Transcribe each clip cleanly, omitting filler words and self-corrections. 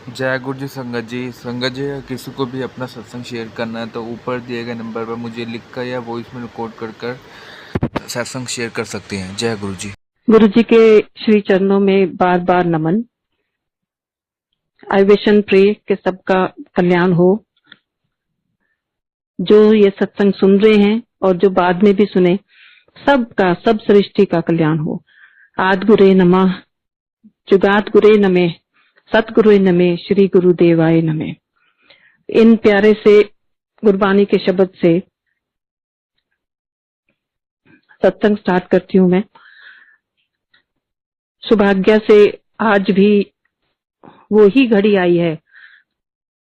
जय गुरु जी। संगत जी अगर किसी को भी अपना सत्संग शेयर करना है तो ऊपर दिए गए नंबर पर मुझे लिखकर या वॉइस में रिकॉर्ड कर कर सत्संग शेयर कर सकते हैं। जय गुरु जी। गुरु जी के श्री चरणों में बार बार नमन। आई विश एंड प्रे कि सबका कल्याण हो। जो ये सत्संग सुन रहे हैं और जो बाद में भी सुने, सबका, सब सृष्टि का कल्याण हो। आद गुरे नमः, जुगात गुरे नमः, सतगुरु नमः, श्री गुरुदेवाय नमः। इन प्यारे से गुरबानी के शब्द से सत्संग स्टार्ट करती हूँ मैं। सौभाग्य से आज भी वो ही घड़ी आई है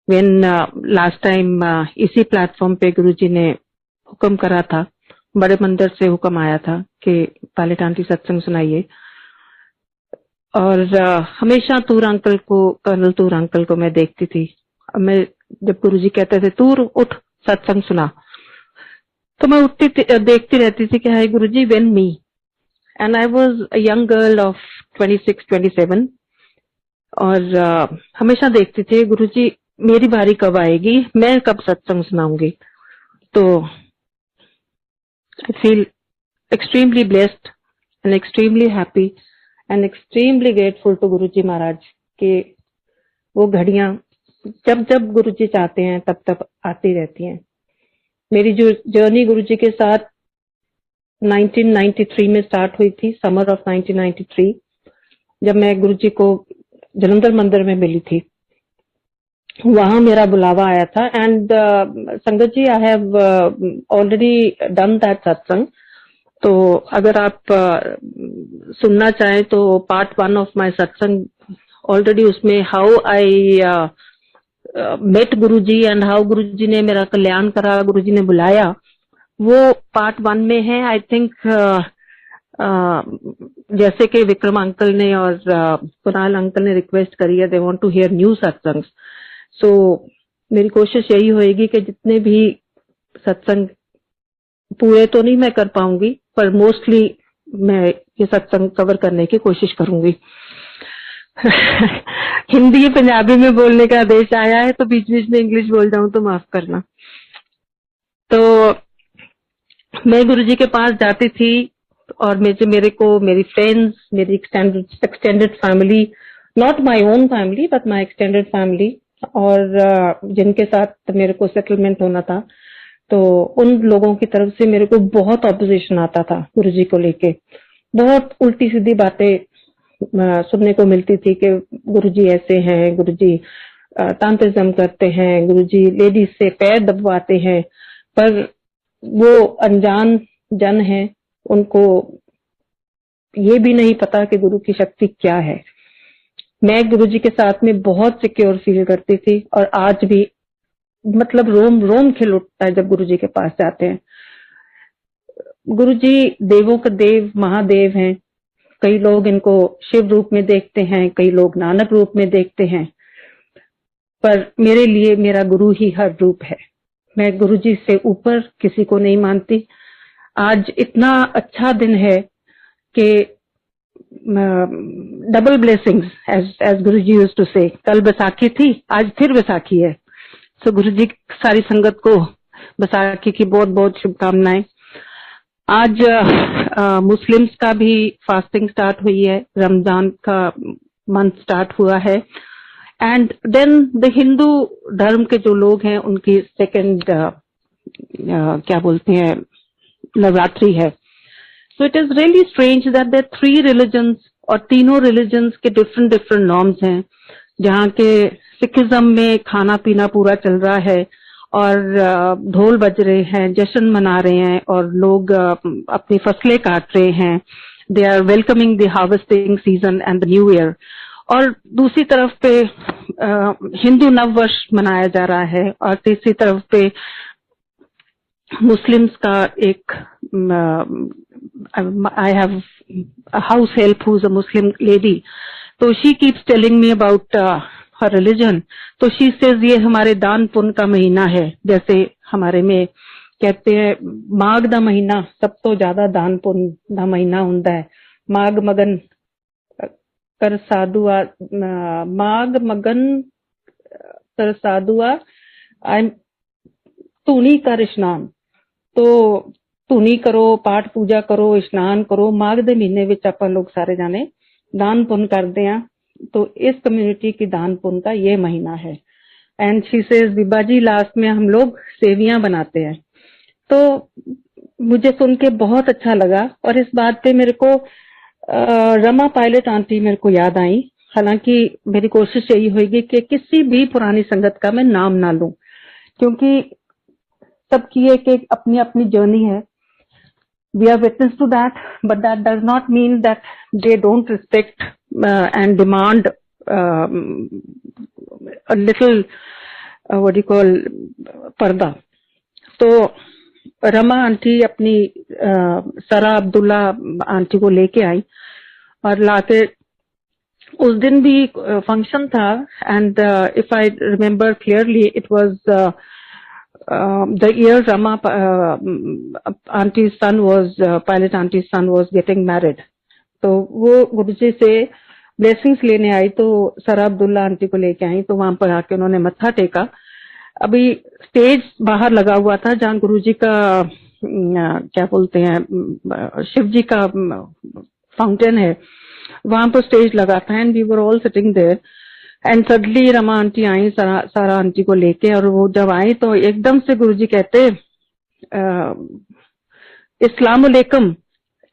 व्हेन लास्ट टाइम इसी प्लेटफॉर्म पे गुरुजी ने हुक्म करा था, बड़े मंदिर से हुक्म आया था कि पायलट आंटी सत्संग सुनाइए। और हमेशा तूर अंकल को, कर्नल तूर अंकल को मैं देखती थी। मैं जब गुरुजी कहते थे तूर उठ सत्संग सुना, तो मैं उठती देखती रहती थी कि hi Guruji, when me, and I was a young girl of 26-27। और हमेशा देखती थी गुरुजी मेरी बारी कब आएगी, मैं कब सत्संग सुनाऊंगी। तो I feel extremely blessed and extremely happy and extremely grateful to गुरुजी महाराज कि वो घड़ियां जब जब गुरुजी चाहते हैं तब तब आती रहती हैं। मेरी जो जर्नी गुरुजी के साथ 1993 में स्टार्ट हुई थी, समर ऑफ 1993, जब मैं गुरुजी को जलंधर मंदिर में मिली थी। वहां मेरा बुलावा आया था and Sangat ji, I have already done that satsang. तो अगर आप सुनना चाहें तो part 1 of my satsang already, उसमें how I met Guruji and how Guruji ने मेरा कल्याण करा, गुरुजी ने बुलाया, वो पार्ट 1 में है। आई थिंक जैसे कि विक्रम अंकल ने और कुणाल अंकल ने रिक्वेस्ट करी है, they want to hear new satsang. So मेरी कोशिश यही होएगी कि जितने भी सत्संग, पूरे तो नहीं मैं कर पाऊंगी, पर मोस्टली मैं ये सत्संग कवर करने की कोशिश करूंगी। हिंदी पंजाबी में बोलने का आदेश आया है तो बीच बीच में इंग्लिश बोल जाऊं तो माफ करना। तो मैं गुरुजी के पास जाती थी और मेरे को मेरी फ्रेंड्स, मेरी extended family, not my own family but my extended family, और जिनके साथ मेरे को सेटलमेंट होना था, तो उन लोगों की तरफ से मेरे को बहुत ऑपोजिशन आता था गुरुजी को लेके। बहुत उल्टी सीधी बातें सुनने को मिलती थी कि गुरुजी ऐसे हैं, गुरुजी तांत्रिज्म करते हैं, गुरुजी लेडीज से पैर दबवाते हैं। पर वो अनजान जन है, उनको ये भी नहीं पता कि गुरु की शक्ति क्या है। मैं गुरुजी के साथ में बहुत सिक्योर फील करती थी और आज भी मतलब रोम रोम खिल उठता है जब गुरुजी के पास जाते हैं। गुरुजी देवों का देव, महादेव हैं। कई लोग इनको शिव रूप में देखते हैं, कई लोग नानक रूप में देखते हैं, पर मेरे लिए मेरा गुरु ही हर रूप है। मैं गुरुजी से ऊपर किसी को नहीं मानती। आज इतना अच्छा दिन है कि double blessings, as Guruji used to say. कल बैसाखी थी, आज फिर बैसाखी है। सो गुरुजी सारी संगत को बैसाखी की बहुत बहुत शुभकामनाएं। आज मुस्लिम्स का भी फास्टिंग स्टार्ट हुई है, रमजान का मंथ स्टार्ट हुआ है। एंड देन द हिंदू धर्म के जो लोग हैं उनकी सेकंड क्या बोलते हैं, नवरात्रि है। So it is really strange that there 3 religions और तीनों रिलीजन्स के डिफरेंट डिफरेंट नॉर्म्स हैं। जहाँ के सिखिज्म में खाना पीना पूरा चल रहा है और ढोल बज रहे हैं, जश्न मना रहे हैं और लोग अपनी फसलें काट रहे हैं। They are welcoming the harvesting season and the new year. और दूसरी तरफ पे हिंदू नववर्ष मनाया जा रहा है और तीसरी तरफ पे मुस्लिम्स का एक, I have a house help who's a Muslim lady, तो she keeps telling me about her religion। तो she says ये हमारे दान पुण्य का महीना है। जैसे हमारे में कहते हैं माघ दा महीना सब तो ज्यादा दान पुण्य दा महीना हुंदा है। माघ मगन कर साधु माघ मगन सरसादुआ आई धूनी कर इशनान। तो धूनी करो, पाठ पूजा करो, इशनान करो। माघ दे महीने विच आपां लोग सारे जाने दान पुण्य करते हैं। तो इस कम्युनिटी की दान पुण्य का ये महीना है। And she says Biba ji last में हम लोग सेवियां बनाते हैं। तो मुझे सुन के बहुत अच्छा लगा और इस बात पे मेरे को रमा पायलट आंटी मेरे को याद आई। हालांकि मेरी कोशिश यही होगी कि किसी भी पुरानी संगत का मैं नाम ना लूं, क्योंकि सबकी एक अपनी अपनी जर्नी है। We are witness to that, but that does not mean that they don't respect and demand a little what do you call पर्दा। तो रमा आंटी अपनी सरा अब्दुल्ला आंटी को लेके आई और लाके उस दिन भी फंक्शन था। And if I remember clearly it was the year Rama auntie's son was pilot auntie's son was getting married। तो वो गुरुजी से ब्लेसिंग्स लेने आई, तो सरा अब्दुल्ला आंटी को लेके आई। तो वहां पर आके उन्होंने मत्था टेका। अभी स्टेज बाहर लगा हुआ था जहाँ गुरुजी का क्या बोलते हैं शिव जी का फाउंटेन है, वहां पर स्टेज लगा था। And we were all sitting there and suddenly Rama aunty I Sara aunty को लेके। और वो जब आई तो एकदम से गुरुजी कहते इस्लाम अलैकुम।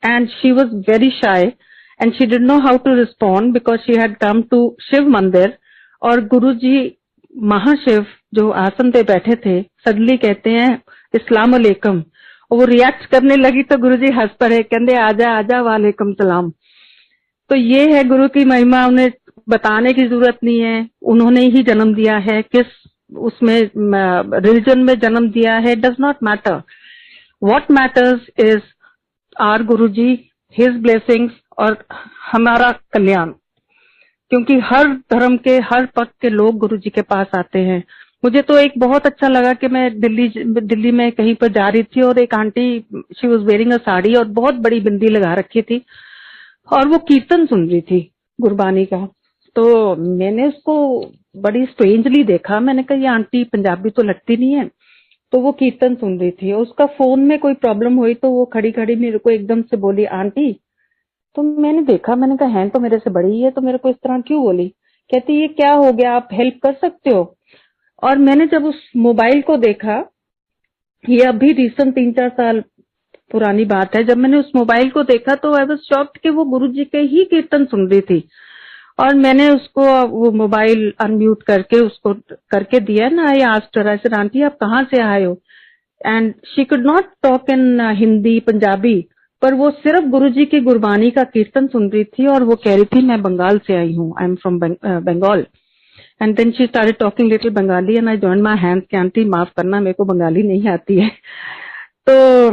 And she was very shy and she did know how to respond because she had come to Shiv Mandir. और गुरुजी महाशिव जो आसन पे बैठे थे सडनली कहते हैं इस्लाम अलैकुम। और वो रिएक्ट करने लगी तो गुरुजी हंस पड़े, कहते आजा आजा वालेकुम सलाम। तो ये है गुरु की महिमा, उन्हें बताने की जरूरत नहीं है। उन्होंने ही जन्म दिया है, किस उसमें रिलीजन में जन्म दिया है, does not matter. What matters is our Guruji, his blessings और हमारा कल्याण। क्योंकि हर धर्म के हर पथ के लोग गुरुजी के पास आते हैं। मुझे तो एक बहुत अच्छा लगा कि मैं दिल्ली में कहीं पर जा रही थी और एक aunty she was wearing a sari और बहुत बड़ी बिंदी लगा रखी थी और वो कीर्तन सुन रही थी गुरबानी का। तो मैंने उसको बड़ी स्ट्रेंजली देखा। मैंने कहा ये आंटी पंजाबी तो लगती नहीं है। तो वो कीर्तन सुन रही थी। उसका फोन में कोई प्रॉब्लम हुई तो वो खड़ी खड़ी मेरे को एकदम से बोली आंटी। तो मैंने देखा, मैंने कहा है तो मेरे से बड़ी है, तो मेरे को इस तरह क्यों बोली। कहती ये क्या हो गया, आप हेल्प कर सकते हो। और मैंने जब उस मोबाइल को देखा, ये अभी रिसेंट 3-4 साल पुरानी बात है, जब मैंने उस मोबाइल को देखा तो आई वाज शॉक्ड कि वो गुरुजी के ही कीर्तन सुन रही थी। और मैंने उसको वो मोबाइल अनम्यूट करके उसको करके दिया ना। I asked her, I said aunty आप कहाँ से आए हो। And she could not talk in Hindi Punjabi, पर वो सिर्फ गुरुजी की गुरबानी का कीर्तन सुन रही थी। और वो कह रही थी मैं बंगाल से आई हूँ, I am from Bengal. And then she started talking little Bengali and I joined my hands कि आंटी माफ करना, मेरे को बंगाली नहीं आती है। तो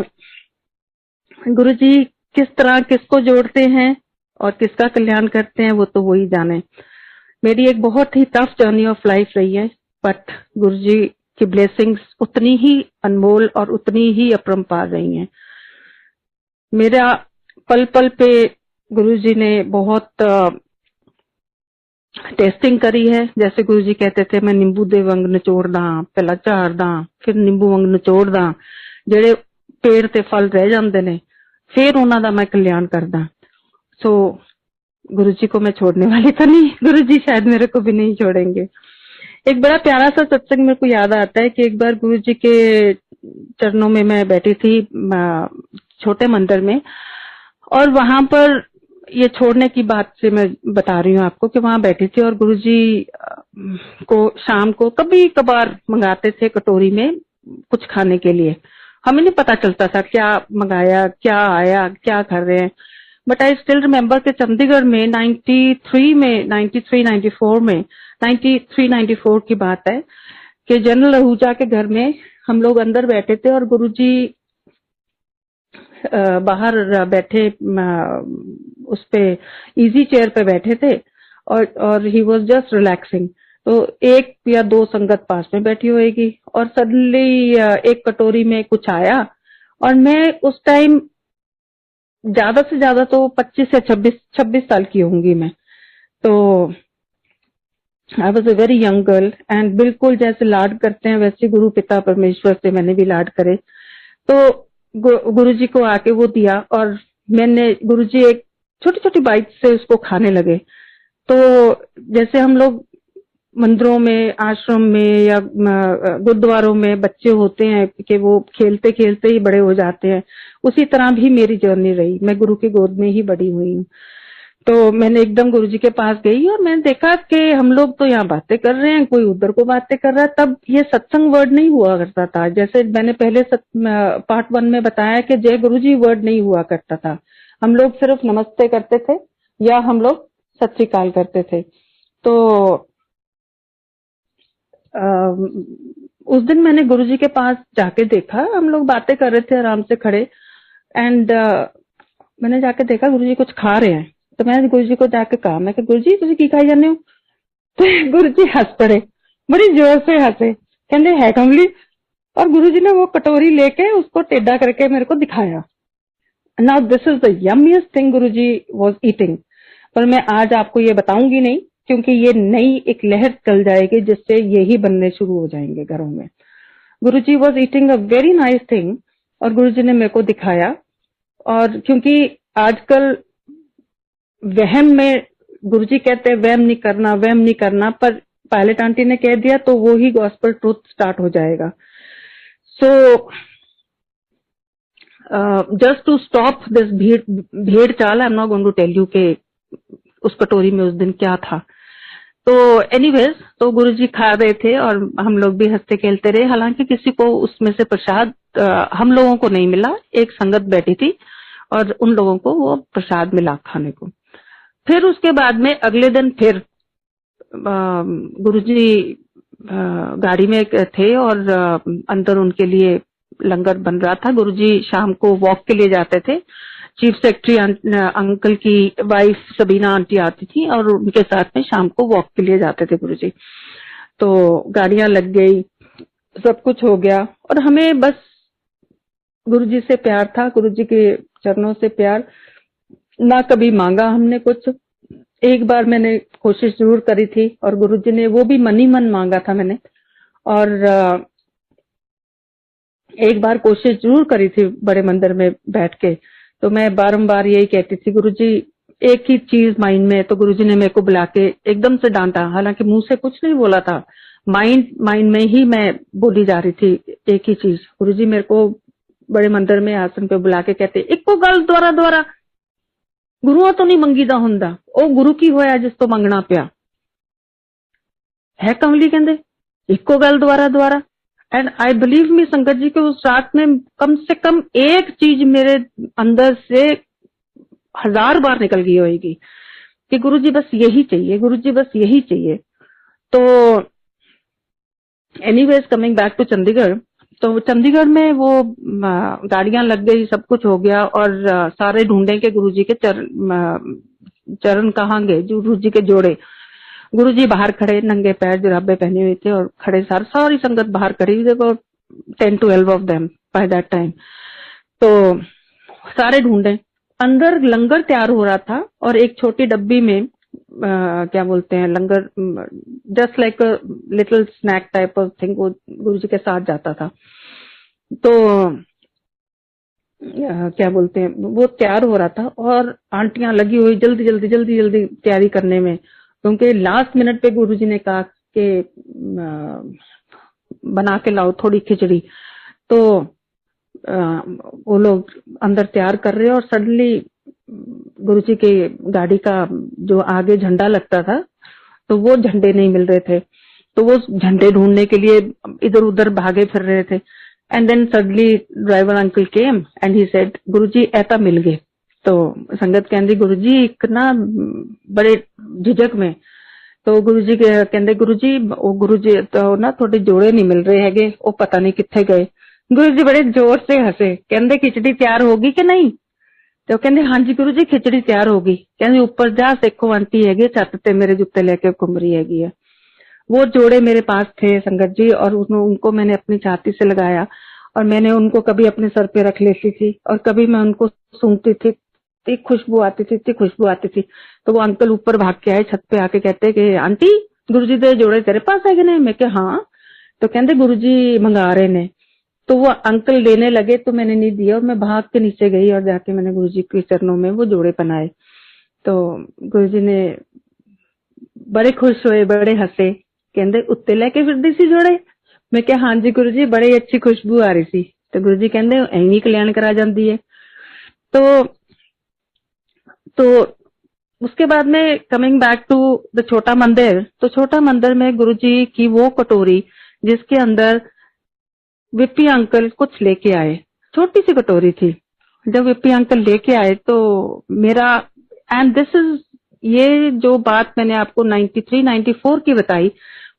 गुरुजी किस तरह किसको जोड़ते हैं और किसका कल्याण करते हैं वो तो वही जाने। मेरी एक बहुत ही टफ जर्नी ऑफ लाइफ रही है, बट गुरुजी की ब्लेसिंग्स उतनी ही अनमोल और उतनी ही अपरंपार रही हैं। मेरा पल पल पे गुरुजी ने बहुत टेस्टिंग करी है। जैसे गुरुजी कहते थे मैं नींबू दे वंग निचोड़ दा, पहला झाड़ दा, फिर नींबू वंग निचोड़ दा, जेड़े पेड़ ते फल रह जाते ने फिर उन्हां दा मैं कल्याण करदा। सो गुरुजी को मैं छोड़ने वाली तो नहीं, गुरुजी शायद मेरे को भी नहीं छोड़ेंगे। एक बड़ा प्यारा सा सत्संग मेरे को याद आता है कि एक बार गुरुजी के चरणों में मैं बैठी थी छोटे मंदिर में, और वहां पर ये छोड़ने की बात से मैं बता रही हूँ आपको कि वहां बैठी थी और गुरुजी को शाम को कभी कभार मंगाते थे कटोरी में कुछ खाने के लिए। हमें नहीं पता चलता था क्या मंगाया, क्या आया, क्या कर रहे हैं। बट आई स्टिल रिमेम्बर कि चंडीगढ़ में 93-94 की बात है कि जनरल आहूजा के घर में हम लोग अंदर बैठे थे और गुरुजी बाहर बैठे उस पे इजी चेयर पे बैठे थे और ही वाज जस्ट रिलैक्सिंग। तो एक या दो संगत पास में बैठी होएगी और सडनली एक कटोरी में कुछ आया और मैं उस टाइम ज्यादा से ज्यादा तो 25 से 26 साल की होंगी मैं। तो I was a very young girl and बिल्कुल जैसे लाड करते हैं वैसे गुरु पिता परमेश्वर से मैंने भी लाड करे। तो गुरु जी को आके वो दिया और मैंने गुरु जी एक छोटी छोटी बाइट से उसको खाने लगे। तो जैसे हम लोग मंदिरों में, आश्रम में या गुरुद्वारों में बच्चे होते हैं कि वो खेलते खेलते ही बड़े हो जाते हैं, उसी तरह भी मेरी जर्नी रही। मैं गुरु की गोद में ही बड़ी हुई हूँ। तो मैंने एकदम गुरुजी के पास गई और मैंने देखा कि हम लोग तो यहाँ बातें कर रहे हैं, कोई उधर को बातें कर रहा है। तब ये सत्संग वर्ड नहीं हुआ करता था, जैसे मैंने पहले पार्ट 1 में बताया कि जय गुरुजी वर्ड नहीं हुआ करता था। हम लोग सिर्फ नमस्ते करते थे या हम लोग सत श्री अकाल करते थे। तो उस दिन मैंने गुरुजी के पास जाके देखा, हम लोग बातें कर रहे थे आराम से खड़े एंड मैंने जाके देखा गुरुजी कुछ खा रहे हैं। तो मैंने गुरुजी को जाके कहा, मैं गुरुजी तुझे की खाई जाने हो? तो गुरुजी हंस पड़े, बड़ी जोर से हंसे, कहते है कमली। और गुरुजी ने वो कटोरी लेके उसको टेढ़ा करके मेरे को दिखाया। Now this is the yummiest thing Guruji was eating. पर मैं आज आपको ये बताऊंगी नहीं, क्योंकि ये नई एक लहर चल जाएगी जिससे यही बनने शुरू हो जाएंगे घरों में। Guruji was eating a very nice thing और गुरुजी ने मेरे को दिखाया। और क्योंकि आजकल वहम में गुरुजी कहते हैं वहम नहीं करना, पर पायलट आंटी ने कह दिया तो वो ही गॉस्पेल ट्रूथ स्टार्ट हो जाएगा। So just to stop this भेड़ चाल, I am not going to tell you के उस कटोरी में उस दिन क्या था। तो एनीवेज, तो गुरुजी खा रहे थे और हम लोग भी हंसते खेलते रहे। हालांकि किसी को उसमें से प्रसाद हम लोगों को नहीं मिला, एक संगत बैठी थी और उन लोगों को वो प्रसाद मिला खाने को। फिर उसके बाद में अगले दिन फिर गुरुजी गाड़ी में थे और अंदर उनके लिए लंगर बन रहा था। गुरुजी शाम को वॉक के लिए जाते थे। चीफ सेक्रेटरी अंकल की वाइफ सबीना आंटी आती थी और उनके साथ में शाम को वॉक के लिए जाते थे गुरुजी। तो गाड़ियां लग गई, सब कुछ हो गया और हमें बस गुरुजी से प्यार था, गुरुजी के चरणों से प्यार। ना कभी मांगा हमने कुछ। एक बार मैंने कोशिश जरूर करी थी और गुरुजी ने वो भी मन ही मन मांगा था मैंने। और एक बार कोशिश जरूर करी थी बड़े मंदिर में बैठ के। तो मैं बारंबार यही कहती थी गुरुजी एक ही चीज माइंड में। तो गुरुजी ने मेरे को बुला के एकदम से डांटा, हालांकि मुंह से कुछ नहीं बोला था, माइंड में ही मैं बोली जा रही थी एक ही चीज। गुरुजी मेरे को बड़े मंदिर में आसन पे बुला के कहते, इको गल द्वारा द्वारा गुरुआ तो नहीं मंगीदा हुंदा, ओ गुरु की होया जिस तो मंगना पिया है। कमली कहते इको गल द्वारा द्वारा। एंड आई बिलीव मी संगत जी के उस रात में कम से कम एक चीज मेरे अंदर से 1000 बार निकल गई होगी कि गुरुजी बस यही चाहिए, गुरुजी बस यही चाहिए। तो anyways, coming back to Chandigarh, तो चंडीगढ़ में वो गाड़ियां लग गई, सब कुछ हो गया और सारे ढूंढे के गुरुजी के चरण कहाँ गए, गुरुजी के जोड़े। गुरुजी बाहर खड़े, नंगे पैर, जुराबे पहने हुए थे और खड़े, सारी संगत बाहर खड़ी हुई। देखो 10 to 12 of them by that time. तो सारे ढूंढे, अंदर लंगर तैयार हो रहा था और एक छोटी डब्बी में क्या बोलते हैं langar, just like little snack type of thing, वो गुरुजी के साथ जाता था। तो क्या बोलते हैं, वो तैयार हो रहा था और आंटियां लगी हुई जल्दी जल्दी जल्दी जल्दी तैयारी करने में, क्योंकि लास्ट मिनट पे गुरुजी ने कहा कि बना के लाओ थोड़ी खिचड़ी। तो वो लोग अंदर तैयार कर रहे हैं और सडनली गुरुजी के गाड़ी का जो आगे झंडा लगता था, तो वो झंडे नहीं मिल रहे थे। तो वो झंडे ढूंढने के लिए इधर उधर भागे फिर रहे थे। And then suddenly driver uncle came and he said, Guruji ऐसा मिल गए। तो संगत कहती गुरुजी एक ना बड़े झिझक में। तो गुरुजी कहते गुरुजी तो ना थोड़े जोड़े नहीं मिल रहे हैगे, वो पता नहीं किथे गए। गुरुजी बड़े जोर से हंसे, कहते खिचड़ी तैयार होगी कि नहीं? तो कहते हाँ जी गुरुजी खिचड़ी तैयार होगी। कहते ऊपर जा देखो आंटी हैगी छत ते मेरे जुत्ते लेके घूम रही हैगी है। वो जोड़े मेरे पास थे संगत जी, और उनको मैंने अपनी छाती से लगाया और मैंने उनको कभी अपने सर पे रख लेती थी और कभी मैं उनको सूंघती थी, इतनी खुशबू आती थी, इतनी खुशबू आती थी। तो वो अंकल ऊपर भाग के आए छत पे, आके कहते कि आंटी गुरु जी दे जोड़े तेरे पास है कि नहीं? मैं कहा हाँ। तो कहते गुरु जी मंगा रहे ने। तो वो अंकल देने लगे तो मैंने नहीं दिया और मैं भाग के नीचे गई और जाके मैंने गुरु जी के चरणों में वो जोड़े पहनाए। तो गुरु जी ने बड़े खुश हुए, बड़े हंसे, कहते उत्ते लेके फिरदी सी जोड़े? मैं क्या हाँ जी गुरु जी, बड़ी अच्छी खुशबू आ रही थी। तो गुरु जी कहते एवं कल्याण करा जाती है। तो उसके बाद में कमिंग बैक टू द छोटा मंदिर, तो छोटा मंदिर में गुरु जी की वो कटोरी जिसके अंदर विप्पी अंकल कुछ लेके आए, छोटी सी कटोरी थी। जब विप्पी अंकल लेके आए तो मेरा, एंड दिस इज, ये जो बात मैंने आपको 93-94 की बताई,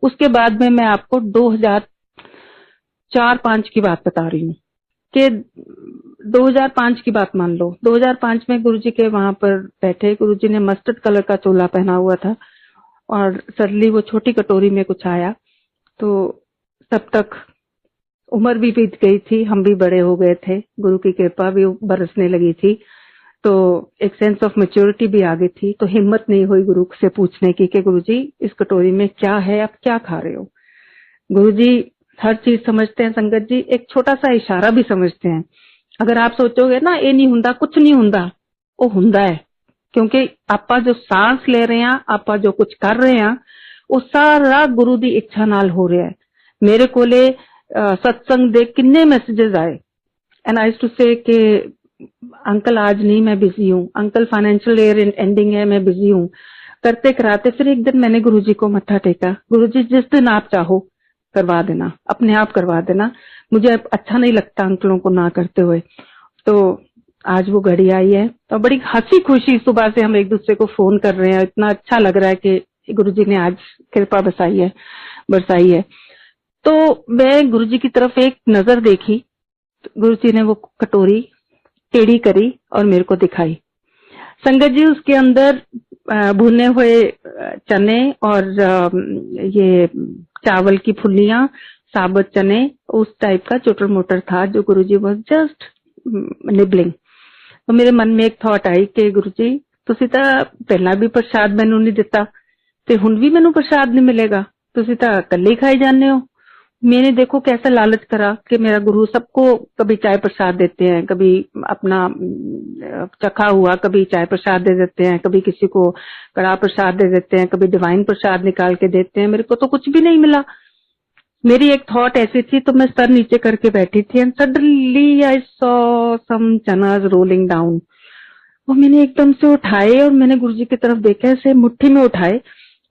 उसके बाद में मैं आपको 2004-5 की बात बता रही हूँ कि 2005 की बात मान लो। 2005 में गुरुजी के वहां पर बैठे, गुरुजी ने मस्टर्ड कलर का चोला पहना हुआ था और सडनली वो छोटी कटोरी में कुछ आया। तो तब तक उम्र भी बीत गई थी, हम भी बड़े हो गए थे, गुरु की कृपा भी बरसने लगी थी, तो एक सेंस ऑफ मैच्योरिटी भी आ गई थी। तो हिम्मत नहीं हुई गुरु से पूछने की कि गुरुजी इस कटोरी में क्या है, आप क्या खा रहे हो? गुरुजी हर चीज समझते हैं संगत जी, एक छोटा सा इशारा भी समझते हैं। अगर आप सोचोगे ना ये नहीं हुंदा, कुछ नहीं हुंदा, वो हुंदा है। क्योंकि आपा जो सांस ले रहे हैं, आपा जो कुछ कर रहे हैं, वो सारा गुरु दी इच्छा नाल हो रहा है। मेरे कोले सत्संग दे किन्ने मैसेजेस आए एंड आई टू से कि अंकल आज नहीं, मैं बिजी हूँ, अंकल फाइनेंशियल ईयर एंडिंग है, मैं बिजी हूँ, करते कराते फिर एक दिन मैंने गुरुजी को मत्था टेका, गुरुजी जिस दिन आप चाहो करवा देना, अपने आप करवा देना, मुझे अच्छा नहीं लगता अंकलों को ना करते हुए। तो आज वो घड़ी आई है तो बड़ी हंसी खुशी सुबह से हम एक दूसरे को फोन कर रहे हैं, इतना अच्छा लग रहा है कि गुरुजी ने आज कृपा बरसाई है। तो मैं गुरुजी की तरफ एक नजर देखी, गुरुजी ने वो कटोरी टेढ़ी करी और मेरे को दिखाई। संगत जी उसके अंदर भुने हुए चने और ये चावल की फुल्लियां, साबुत चने, उस टाइप का चोटर मोटर था जो गुरुजी वाज जस्ट निबलिंग। तो मेरे मन में एक थॉट आई कि गुरुजी ਤੁਸੀਂ ਤਾਂ ਪਹਿਲਾਂ भी प्रसाद ਮੈਨੂੰ नहीं दिता ਤੇ ਹੁਣ भी ਮੈਨੂੰ प्रसाद नहीं मिलेगा, ਤੁਸੀਂ ਤਾਂ ਇਕੱਲੇ ही खाई जाने हो। मैंने देखो कैसा लालच करा कि मेरा गुरु सबको कभी चाय प्रसाद देते हैं, कभी अपना चखा हुआ, कभी चाय प्रसाद दे देते हैं, कभी किसी को कड़ा प्रसाद दे देते हैं, कभी डिवाइन प्रसाद निकाल के देते हैं। मेरे को तो कुछ भी नहीं मिला। मेरी एक थॉट ऐसी थी, तो मैं सर नीचे करके बैठी थी and suddenly I saw some chanas rolling down. वो मैंने एकदम से उठाए और मैंने गुरुजी की तरफ देखा, ऐसे मुट्ठी में उठाए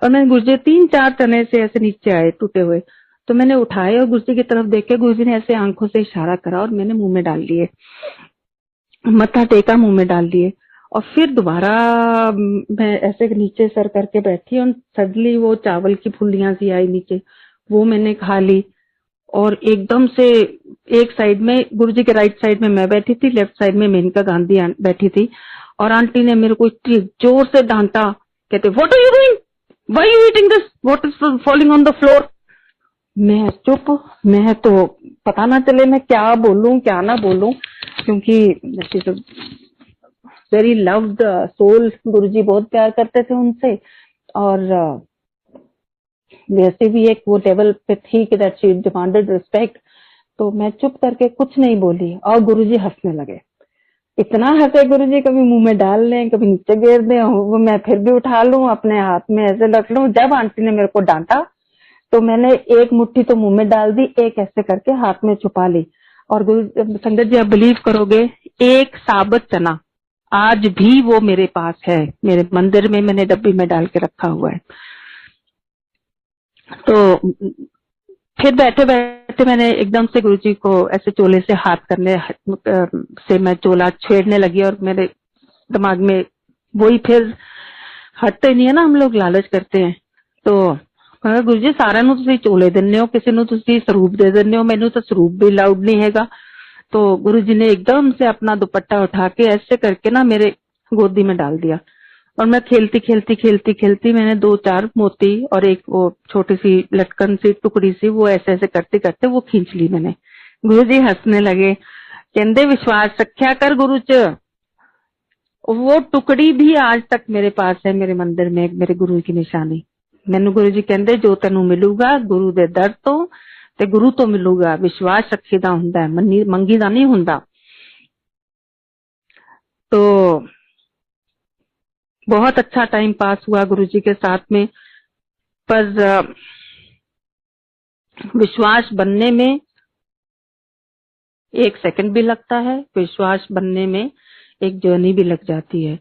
और मैंने गुरुजी 3-4 चने से ऐसे नीचे आए टूटे हुए, तो मैंने उठाए और गुरुजी की तरफ देखे, गुरुजी ने ऐसे आंखों से इशारा करा और मैंने मुंह में डाल लिए, मत्था टेका, मुंह में डाल लिए और फिर दोबारा मैं ऐसे नीचे सर करके बैठी और सडनली वो चावल की फुल्लियां सी आई नीचे, वो मैंने खा ली। और एकदम से एक साइड में गुरुजी के राइट साइड में मैं बैठी थी, लेफ्ट साइड में मेनका गांधी बैठी थी और आंटी ने मेरे को इतनी जोर से डांटा, कहते what are you doing, why you eating this, what is falling on the floor. मैं चुप, मैं तो पता ना चले मैं क्या बोलूं क्या ना बोलूं, क्योंकि वेरी लव्ड सोल, गुरुजी बहुत प्यार करते थे उनसे और वैसे भी एक वो लेवल पे थी कि दैट शी डिमांडेड रिस्पेक्ट। तो मैं चुप करके कुछ नहीं बोली और गुरुजी हंसने लगे, इतना हंसे गुरुजी, कभी मुंह में डाल लें, कभी नीचे गिर दें, वो मैं फिर भी उठा लूं, अपने हाथ में ऐसे रख लूं। जब आंटी ने मेरे को डांटा तो मैंने एक मुट्ठी तो मुंह में डाल दी, एक ऐसे करके हाथ में छुपा ली। और गुरु संगत जी आप बिलीव करोगे, एक साबुत चना आज भी वो मेरे पास है, मेरे मंदिर में मैंने डब्बी में डाल के रखा हुआ है। तो फिर बैठे बैठे मैंने एकदम से गुरुजी को ऐसे चोले से हाथ करने से मैं चोला छेड़ने लगी और मेरे दिमाग में वही फिर हटते नहीं है ना, हम लोग लालच करते हैं। तो गुरुजी साਰਿਆਂ ਨੂੰ ਤੁਸੀਂ चोले ਦਿੰਦੇ हो, किसी ਨੂੰ ਤੁਸੀਂ ਸਰੂਪ दे ਦਿੰਦੇ हो, ਮੈਨੂੰ ਤਾਂ ਸਰੂਪ भी लाउड नहीं हैगा। तो गुरुजी ने एकदम से अपना दुपट्टा उठा के ऐसे करके ना मेरे गोदी में डाल दिया और मैं खेलती खेलती खेलती खेलती मैंने 2-4 मोती और एक वो छोटी सी लटकन सी टुकड़ी सी, वो ऐसे ऐसे करते करते वो खींच ली मैंने। गुरुजी हंसने लगे, कहते विश्वास रखा कर गुरु च। वो टुकड़ी भी आज तक मेरे पास है, मेरे मंदिर में मेरे गुरु की निशानी। ਮੈਨੂੰ ਗੁਰੂ ਜੀ ਕਹਿੰਦੇ ਜੋ ਤੈਨੂੰ ਮਿਲੂਗਾ ਗੁਰੂ ਦੇ ਦਰ ਤੋਂ ਤੇ ਗੁਰੂ ਤੋਂ ਮਿਲੂਗਾ, ਵਿਸ਼ਵਾਸ ਰੱਖੀਦਾ ਹੁੰਦਾ ਹੈ, ਮੰਗੀਦਾ ਨਹੀਂ ਹੁੰਦਾ। तो बहुत अच्छा टाइम पास हुआ गुरु जी के साथ में, पर विश्वास बनने में 1 सेकंड भी लगता है, विश्वास बनने में एक जर्नी भी लग जाती है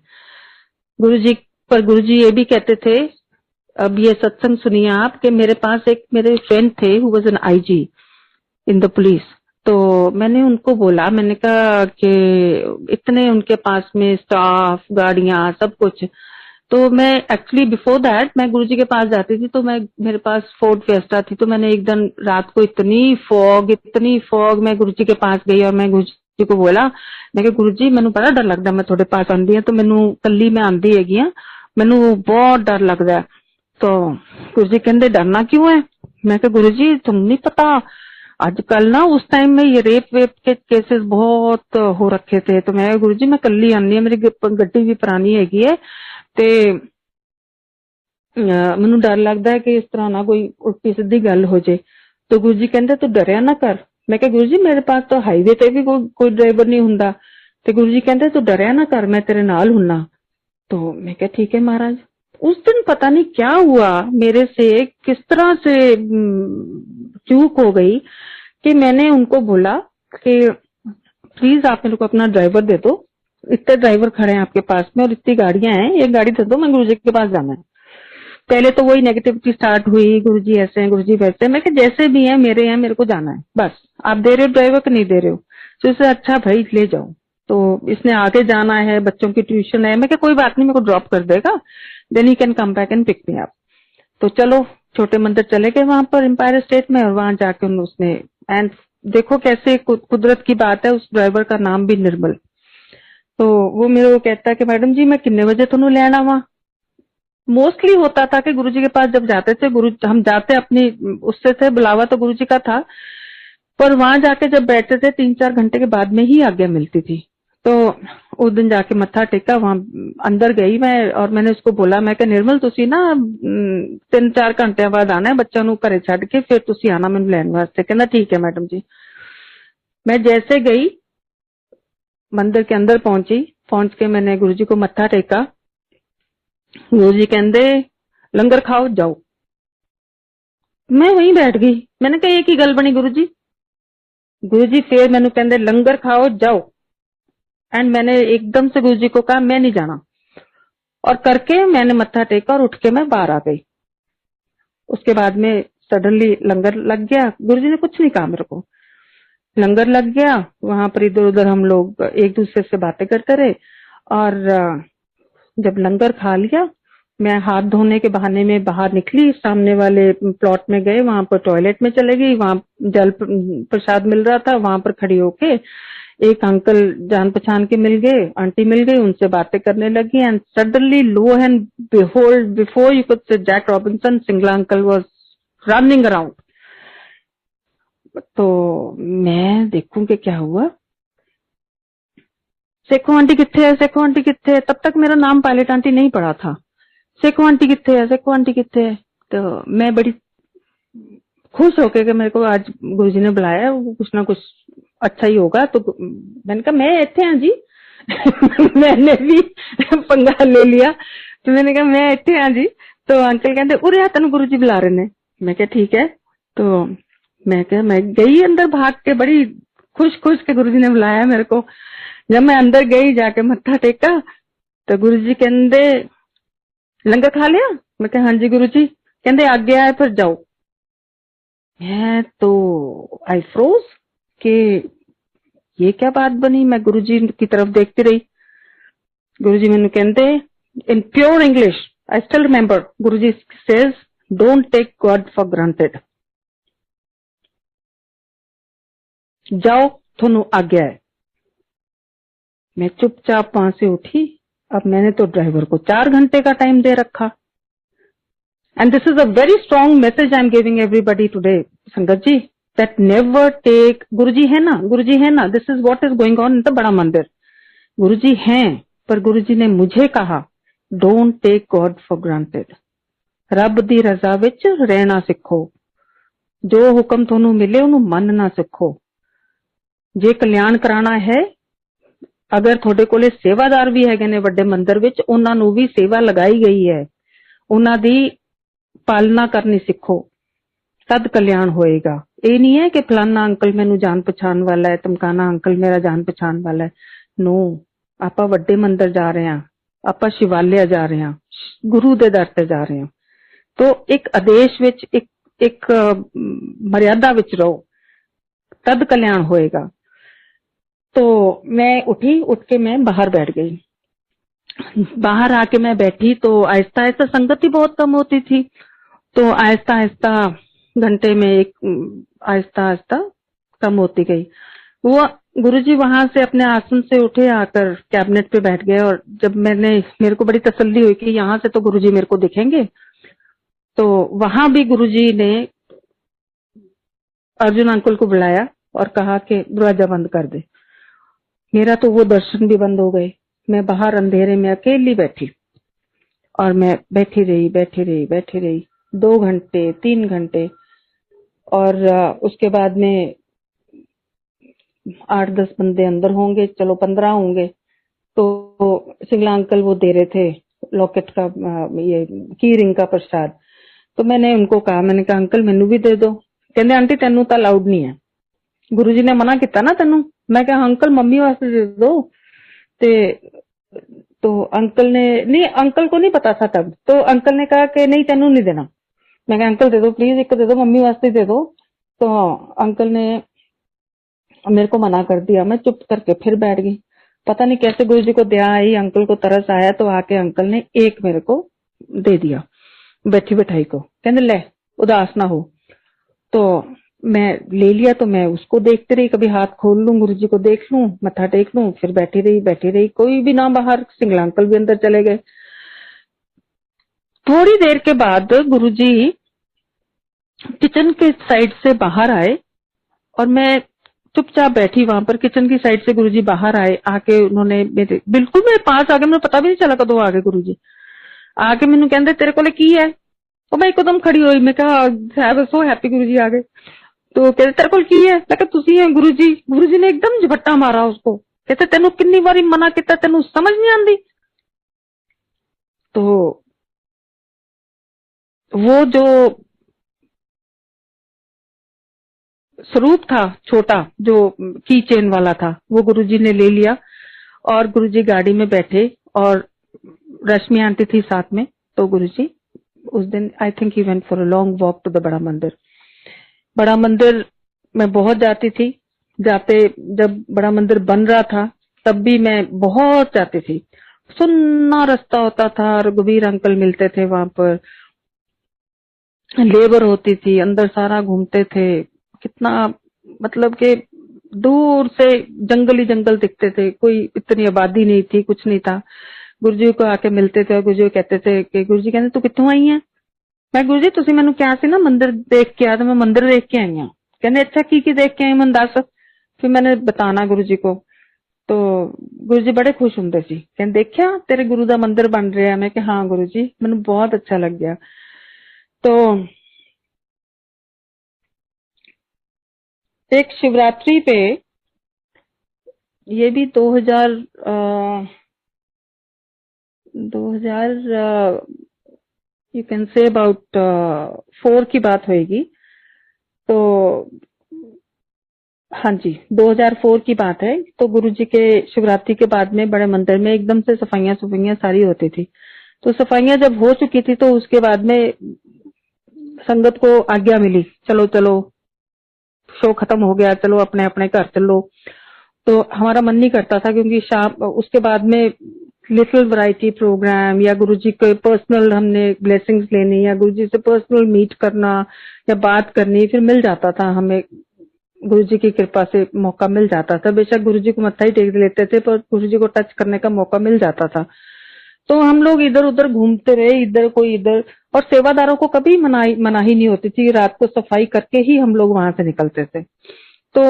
गुरु जी। पर गुरु जी ये भी कहते थे, अब ये सत्संग सुनिए आप, कि मेरे पास एक मेरे फ्रेंड थे who was an IG in the police. तो मैंने उनको बोला, मैंने कहा कि इतने उनके पास में स्टाफ, गाड़ियां, सब कुछ। तो मैं एक्चुअली बिफोर दैट मैं गुरुजी के पास जाती थी, तो मैं मेरे पास फोर्ड फेस्टा थी। तो मैंने एक दिन रात को इतनी फॉग, मैं गुरुजी के पास गई और मैं गुरुजी को बोला, मैं कहा गुरुजी मैनू बड़ा डर लगदा, मैं थोड़े पास आंदी हां, तो मैनू कल्ली मैं आंदी हैगी हां, मैनू बहुत डर लगदा है। तो गुरुजी कहंदे डरना क्यों है? मैं कहा गुरुजी तुम नहीं पता, आजकल ना उस टाइम में ये रेप वेप के केसेस बहुत हो रखे थे। तो मैं गुरुजी मैं कल्ली आनी है, मेरी गड्डी भी पुरानी हैगी है, ते मैनू डर लगदा है कि इस तरह ना कोई उल्टी सीधी गल हो जाए। तो गुरुजी कहंदे तू डरिया ना कर। मैं कहा गुरुजी मेरे पास तो हाईवे ते भी कोई ड्राइवर नहीं हुंदा। ते गुरुजी कहंदे तू डरिया ना कर, मैं तेरे नाल हुन्ना। तो मैं कहा ठीक है महाराज। उस दिन पता नहीं क्या हुआ मेरे से, किस तरह से चूक हो गई कि मैंने उनको बोला कि प्लीज आप मेरे को अपना ड्राइवर दे दो, इतने ड्राइवर खड़े हैं आपके पास में और इतनी गाड़ियां हैं, एक गाड़ी दे दो, मैं गुरुजी के पास जाना है। पहले तो वही नेगेटिविटी स्टार्ट हुई, गुरुजी ऐसे हैं, गुरुजी वैसे हैं। मैं कि जैसे भी हैं मेरे हैं, मेरे को जाना है, बस आप दे रहे हो ड्राइवर कि नहीं दे रहे हो, तो इससे अच्छा भाई ले जाओ। तो इसने आगे जाना है, बच्चों की ट्यूशन है। मैं क्या कोई बात नहीं, मेरे को ड्रॉप कर देगा, then he can come back and pick me up. तो चलो छोटे मंदिर चले गए वहां पर एम्पायर स्टेट में, और वहां जाके उसने एंड देखो कैसे कुदरत की बात है, उस ड्राइवर का नाम भी निर्मल। तो वो मेरे को कहता है कि मैडम जी मैं कितने बजे तुहानू लैण आवां। मोस्टली होता था कि गुरुजी के पास जब जाते थे, गुरु हम जाते अपनी उससे थे, बुलावा तो गुरुजी का था, पर वहां जाके जब बैठते थे 3-4 घंटे के बाद में ही आज्ञा मिलती थी। तो उस दिन जाके मत्था टेका, वहां अंदर गई मैं और मैंने उसको बोला, मैं कहा निर्मल तुसी ना 3-4 घंटे बाद आना है, बच्चा नू घरे छड्ड के फिर तुसी आना मैनू लैण वास्ते। कहना ठीक है मैडम जी। मैं जैसे गई मंदिर के अंदर पहुंच के मैंने गुरुजी को मत्था टेका। गुरुजी कहंदे लंगर खाओ जाओ। मैं वहीं बैठ गई, मैंने कहा एक ही गल बनी गुरुजी। गुरुजी फिर मैनू कहंदे लंगर खाओ जाओ, एंड मैंने एकदम से गुरुजी को कहा मैं नहीं जाना, और करके मैंने मत्था टेका और उठ के मैं बाहर आ गई। उसके बाद में सडनली लंगर लग गया, गुरुजी ने कुछ नहीं कहा मेरे को, लंगर लग गया। वहां पर इधर उधर हम लोग एक दूसरे से बातें करते रहे, और जब लंगर खा लिया मैं हाथ धोने के बहाने में बाहर निकली, सामने वाले प्लॉट में गए, वहां पर टॉयलेट में चले गई, वहां जल प्रसाद मिल रहा था, वहां पर खड़ी होके एक अंकल जान पहचान के मिल गए, आंटी मिल गई, उनसे बातें करने लगी, and suddenly lo and behold before you could say Jack Robinson Singla uncle was running around. तो मैं देखूं कि क्या हुआ। सेखो आंटी कित्थे है, सेखो आंटी कित्थे है। तब तक मेरा नाम पायलट आंटी नहीं पड़ा था। सेखो आंटी कित्थे है, सेखो आंटी कित्थे है। तो मैं बड़ी खुश होके कि मेरे को आज गुरुजी ने बुलाया, कुछ ना कुछ अच्छा ही होगा। तो मैंने कहा मैं इत्थे हां जी। मैंने भी पंगा ले लिया, तो मैंने कहा मैं इत्थे हां जी। तो अंकल कहते उरे तेन गुरुजी बुला रहे ने। मैं कहा ठीक है। तो मैं गई अंदर भाग के, बड़ी खुश के गुरुजी ने बुलाया मेरे को। जब मैं अंदर गई, जाके मत्था टेका, तो गुरुजी कहते लंगर खा लिया। मैं कहा हाँ जी गुरुजी। कहते आज्ञा है फिर जाओ। मैं तो आई फ्रोज कि ये क्या बात बनी। मैं गुरुजी की तरफ देखती रही। गुरुजी मैंने कहते in pure English, I still remember, Guruji says don't take God for granted. जाओ थोनू आज्ञा है। मैं चुपचाप वहां से उठी। अब मैंने तो ड्राइवर को 4 घंटे का टाइम दे रखा। And this is a very strong message I am giving everybody today sangat ji, that never take, Guruji है ना, गुरुजी है ना, this is what is going on in the Bada Mandir. Guruji हैं, पर गुरुजी ने मुझे कहा don't take God for granted. ਰੱਬ ਦੀ ਰਜ਼ਾ ਵਿੱਚ ਰਹਿਣਾ ਸਿੱਖੋ। ਜੋ ਹੁਕਮ ਤੁਹਾਨੂੰ ਮਿਲੇ ਉਹਨੂੰ ਮੰਨਣਾ ਸਿੱਖੋ। ਜੇ ਕਲਿਆਣ ਕਰਾਣਾ ਹੈ, ਅਗਰ ਤੁਹਾਡੇ ਕੋਲੇ ਸੇਵਾਦਾਰ ਵੀ ਹੈਗੇ ਨੇ ਵੱਡੇ ਮੰਦਿਰ ਵਿੱਚ, ਉਹਨਾਂ ਨੂੰ ਵੀ ਸੇਵਾ ਲਗਾਈ ਗਈ ਹੈ, ਉਹਨਾਂ ਦੀ ਪਾਲਣਾ ਕਰਨੀ ਸਿੱਖੋ, ਤਦ ਕਲਿਆਣ ਹੋਏਗਾ। ਇਹ ਨਹੀਂ ਹੈ ਕਿ ਫਲਾਨਾ ਅੰਕਲ ਮੈਨੂੰ ਜਾਣ ਪਛਾਣ ਵਾਲਾ ਹੈ, ਧਮਕਾਨਾ ਅੰਕਲ ਮੇਰਾ ਜਾਣ ਪਛਾਣ ਵਾਲਾ ਹੈ। नो, ਆਪਾਂ ਵੱਡੇ ਮੰਦਿਰ ਜਾ ਰਹੇ ਹਾਂ, ਆਪਾਂ ਸ਼ਿਵਾਲਿਆ ਜਾ ਰਹੇ ਹਾਂ, ਗੁਰੂ ਦੇ ਦਰ ਤੇ ਜਾ ਰਹੇ ਹਾਂ। तो एक आदेश विच एक मर्यादा विच रहो, तद कल्याण होएगा। तो मैं उठी, उठ के मैं बाहर बैठ गई। बाहर आके मैं बैठी तो आहिस्ता आहिस्ता संगत ही बहुत कम होती थी, तो आहिस्ता आहिस्ता घंटे में एक आहिस्ता आहिस्ता कम होती गई। वो गुरुजी वहां से अपने आसन से उठे, आकर कैबिनेट पे बैठ गए। और जब मेरे को बड़ी तसल्ली हुई कि यहाँ से तो गुरुजी मेरे को दिखेंगे, तो वहां भी गुरुजी ने अर्जुन अंकल को बुलाया और कहा कि दरवाजा बंद कर दे। मेरा तो वो दर्शन भी बंद हो गए। मैं बाहर अंधेरे में अकेली बैठी और मैं बैठी रही 2 घंटे 3 घंटे। और उसके बाद में 8-10 बंदे अंदर होंगे, चलो 15 होंगे। तो सिंगला अंकल वो दे रहे थे लॉकेट का, ये की रिंग का प्रसाद। तो मैंने उनको कहा, मैंने कहा अंकल मैनू भी दे दो। कहते आंटी तेनू तो अलाउड नहीं है, गुरुजी ने मना किया ना तेनू। मैं कहा अंकल मम्मी वास्ते दे दो। तो अंकल ने, नहीं अंकल को नहीं पता था तब, तो अंकल ने कहा कि नहीं तेनू नहीं देना। मैं कहा अंकल दे दो प्लीज, एक दे दो, मम्मी वास्ते दे दो। तो अंकल ने मेरे को मना कर दिया। मैं चुप करके फिर बैठ गई। पता नहीं कैसे गुरुजी को दया आई, अंकल को तरस आया, तो आके अंकल ने एक मेरे को दे दिया बैठी बैठाई को। कहने ले उदास ना हो। तो मैं ले लिया। तो मैं उसको देखती रही, कभी हाथ खोल लूं, गुरुजी को देख लूं, मत्था टेक लूं, फिर बैठी रही, कोई भी ना बाहर। सिंगला अंकल भी अंदर चले गए। थोड़ी देर के बाद गुरुजी किचन के साइड से बाहर आए और मैं चुपचाप बैठी वहां पर। किचन की साइड से गुरुजी बाहर आए, आके उन्होंने बिल्कुल मेरे पास आ गए। मुझे पता भी नहीं चला कदों आ गए गुरुजी। आके मैनू कहंदे तेरे कोले की है। और मैं एकदम खड़ी हुई। मैं कहा आई वाज सो हैप्पी गुरुजी आ गए। तो कहते तेरे कोल की है। मैं कहा तुसी है गुरुजी। गुरुजी ने एकदम झपट्टा मारा उसको। कहते तेनू कितनी बारी मना किया, तेनू समझ नहीं आती। तो वो जो स्वरूप था छोटा, जो की चेन वाला था, वो गुरुजी ने ले लिया। और गुरुजी गाड़ी में बैठे और रश्मि आंटी थी साथ में। तो गुरुजी उस दिन I think he went for a long walk to the Bada Mandir. बड़ा मंदिर मैं बहुत जाती थी। जब बड़ा मंदिर बन रहा था तब भी मैं बहुत जाती थी। सुन्ना रास्ता होता था, रघुवीर अंकल मिलते थे वहां पर, लेबर होती थी, अंदर सारा घूमते थे। कितना मतलब के दूर से जंगल ही जंगल दिखते थे, कोई इतनी आबादी नहीं थी, कुछ नहीं था। गुरुजी को आके मिलते थे और गुरुजी कहते थे कि गुरुजी कहते तू कित्थों आई है। मैं गुरुजी तुसी मैनू क्या सी ना मंदिर देख के आ, तो मैं मंदिर देख के आई हाँ। कहते अच्छा की देख के आई मैं दस। फिर मैंने बताना गुरुजी को। तो गुरुजी बड़े खुश होंगे सी, कहते देखिया तेरे गुरु दा मंदिर बन रहा है। मैं कहा हाँ गुरुजी, मैनू बहुत अच्छा लग गया। तो एक शिवरात्रि पे, ये भी 2000 यू कैन से अबाउट 4 की बात होगी। तो हाँ जी 2004 की बात है। तो गुरुजी के शिवरात्रि के बाद में बड़े मंदिर में एकदम से सफाइयां सारी होती थी। तो सफाइयां जब हो चुकी थी तो उसके बाद में संगत को आज्ञा मिली, चलो चलो शो खत्म हो गया, चलो अपने अपने घर चलो। तो हमारा मन नहीं करता था, क्योंकि शाम उसके बाद में लिटिल वैरायटी प्रोग्राम या गुरुजी के पर्सनल हमने ब्लेसिंग्स लेनी या गुरुजी से पर्सनल मीट करना या बात करनी, फिर मिल जाता था हमें। गुरुजी की कृपा से मौका मिल जाता था। बेशक गुरुजी को मत्था ही टेक लेते थे, पर गुरुजी को टच करने का मौका मिल जाता था। तो हम लोग इधर उधर घूमते रहे, इधर कोई इधर। और सेवादारों को कभी मनाही नहीं होती थी, रात को सफाई करके ही हम लोग वहां से निकलते थे। तो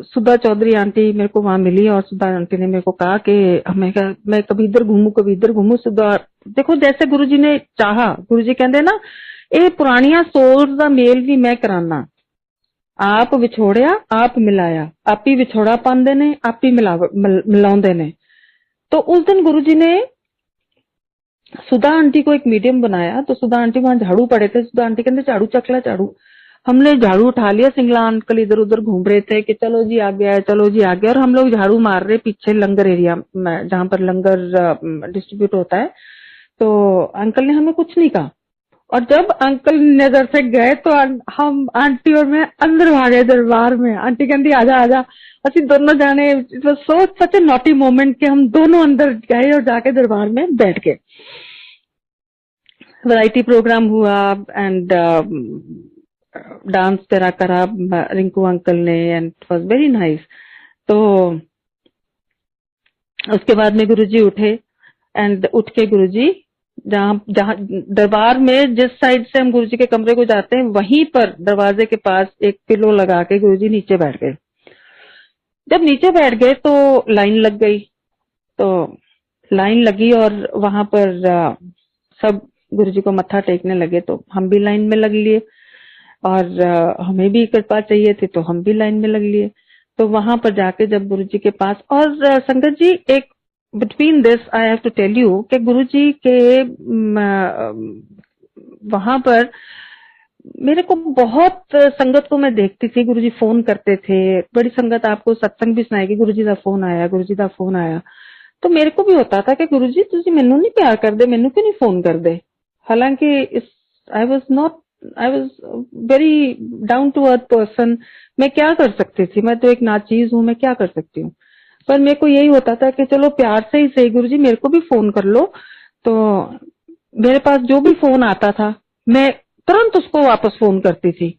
सुधा चौधरी आंटी मेरे को वहां मिली और सुधा आंटी ने मेरे को कहा कि मैं कभी इधर घूमू कभी इधर घूमू। सुधा देखो जैसे गुरुजी ने चाहा, गुरुजी कहते ना ਇਹ ਪੁਰਾਣੀਆਂ ਸੋਲਸ ਦਾ ਮੇਲ ਵੀ ਮੈਂ ਕਰਾਨਾ, ਆਪ ਵਿਛੋੜਿਆ ਆਪ ਮਿਲਾਇਆ, आप ही ਵਿਛੋੜਾ ਪਾਉਂਦੇ ਨੇ आप ही मिलाਉਂਦੇ ਨੇ। तो उस दिन गुरुजी ने सुधा आंटी को एक मीडियम बनाया, तो सुधा आंटी वहां झाड़ू पड़े थे, सुधा आंटी कहते झाड़ू चकला झाड़ू, हमने झाड़ू उठा लिया, सिंगला अंकल इधर उधर घूम रहे थे कि चलो जी आ गया है, चलो जी आ गया, और हम लोग झाड़ू मार रहे पीछे लंगर एरिया में जहां पर लंगर डिस्ट्रीब्यूट होता है। तो अंकल ने हमें कुछ नहीं कहा, और जब अंकल नजर से गए तो हम आंटी और मैं अंदर भागे दरबार में। आंटी कहती आजा आजा, असि दोनों जाने, it was so such A naughty moment कि हम दोनों अंदर गए और जाके दरबार में बैठ गए। वैरायटी प्रोग्राम हुआ एंड डांस तेरा करा रिंकू अंकल ने, and it was very nice. तो उसके बाद में गुरुजी उठे, एंड उठ के गुरुजी जहां जहां दरबार में जिस साइड से हम गुरुजी के कमरे को जाते हैं, वहीं पर दरवाजे के पास एक पिलो लगा के गुरुजी नीचे बैठ गए। जब नीचे बैठ गए तो लाइन लग गई, तो लाइन लगी और वहां पर सब गुरुजी को मत्था टेकने लगे, तो हम भी लाइन में लग लिए, और हमें भी कृपा चाहिए थी तो हम भी लाइन में लग लिए। तो वहां पर जाके जब गुरुजी के पास, और संगत जी एक between this I have to tell you कि गुरुजी के वहां पर मेरे को बहुत संगत को मैं देखती थी, गुरुजी फोन करते थे, बड़ी संगत आपको सत्संग भी सुनाएगी, गुरुजी का फोन आया, गुरुजी का फोन आया। तो मेरे को भी होता था कि गुरुजी तुझे मैनू नहीं प्यार कर दे, मैनू क्यों नहीं फोन कर दे। हालांकि I was very down to earth person, मैं क्या कर सकती थी, मैं तो एक नाचीज हूँ, मैं क्या कर सकती हूँ। पर मेरे को यही होता था कि चलो प्यार से ही सही गुरुजी मेरे को भी फोन कर लो। तो मेरे पास जो भी फोन आता था मैं तुरंत उसको वापस फोन करती थी।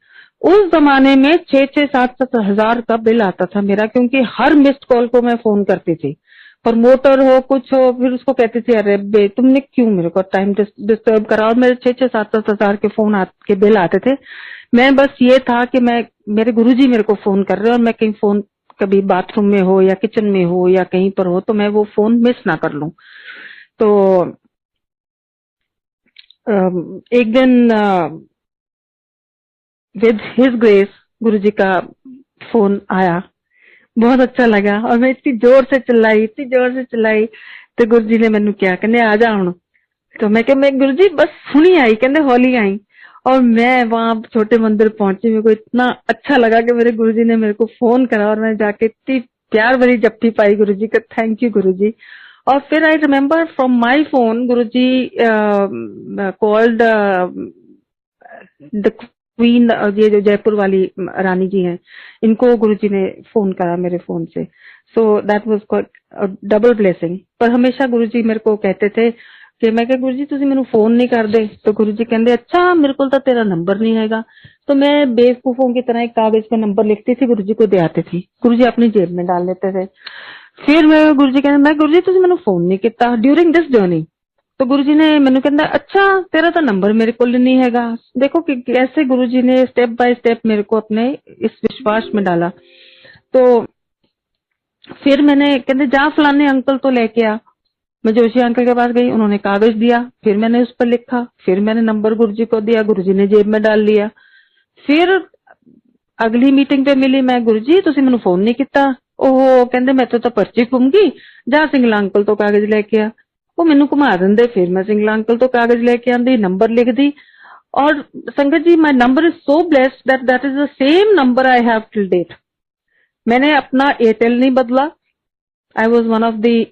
उस जमाने में 6-6, 7-7 हजार का बिल आता था मेरा, क्योंकि हर मिस्ड कॉल को मैं फोन करती थी, प्रमोटर हो कुछ हो, फिर उसको कहती थी अरे बे तुमने क्यों मेरे को टाइम डिस्टर्ब करा। और मेरे 6-6, 7-7 हजार के फोन के बिल आते थे। मैं बस ये था कि मैं मेरे गुरुजी मेरे को फोन कर रहे हैं, और मैं कहीं फोन कभी बाथरूम में हो या किचन में हो या कहीं पर हो तो मैं वो फोन मिस ना कर लूं। तो एक दिन विद हिज ग्रेस गुरुजी का फोन आया, बहुत अच्छा लगा, और मैं इतनी जोर से चिल्लाई तो गुरुजी ने मैनू क्या कहने आ जा हुण। तो मैं गुरुजी बस हुणी आई, कहते हौली आई, और मैं वहां छोटे मंदिर पहुंची। मेरे को इतना अच्छा लगा कि मेरे गुरुजी ने मेरे को फोन करा, और मैं जाके इतनी प्यार भरी जप्फी पाई गुरुजी का, थैंक यू गुरुजी। और फिर I remember from my phone Guruji called the queen, ये जो जयपुर वाली रानी जी हैं, इनको गुरुजी ने फोन करा मेरे फोन से। So that was double blessing. पर हमेशा गुरुजी मेरे को कहते थे कि मैं क्या गुरुजी तुसी मैनू फोन नहीं कर दे, तो गुरुजी कहते अच्छा मेरे को तो तेरा नंबर नहीं हैगा। तो मैं बेवकूफों की तरह एक कागज पे नंबर लिखती थी, गुरुजी को दे आती थी, गुरुजी अपनी जेब में डाल लेते थे। फिर मैं गुरुजी कहते मैं गुरुजी तुसी मैनू फोन नहीं किया ड्यूरिंग दिस जर्नी। तो गुरुजी ने मैनू कहता अच्छा तेरा तो नंबर मेरे को नहीं हैगा। देखो कि कैसे गुरुजी ने स्टेप बाय स्टेप मेरे को अपने इस विश्वास में डाला। तो फिर मैंने कहते जा फलाने अंकल तो लेके आ, मैं जोशी अंकल के पास गई, उन्होंने कागज दिया, फिर मैंने उस पर लिखा, फिर मैंने नंबर गुरुजी को दिया, गुरुजी ने जेब में डाल लिया। फिर अगली मीटिंग पे मिली मैं, गुरुजी तुसी मैनू फोन नहीं किया। ओहो कहते मैं तो पर्ची घूम गई, जा सिंगला अंकल तो कागज लेके आ। वो मैनू घुमा देंदे, फिर मैं सिंगला अंकल तो कागज लेके आंदी, नंबर लिख दी। और संगत ji my number is so blessed that is the same number I have till date. मैंने अपना एयरटेल नहीं बदला, I was one of the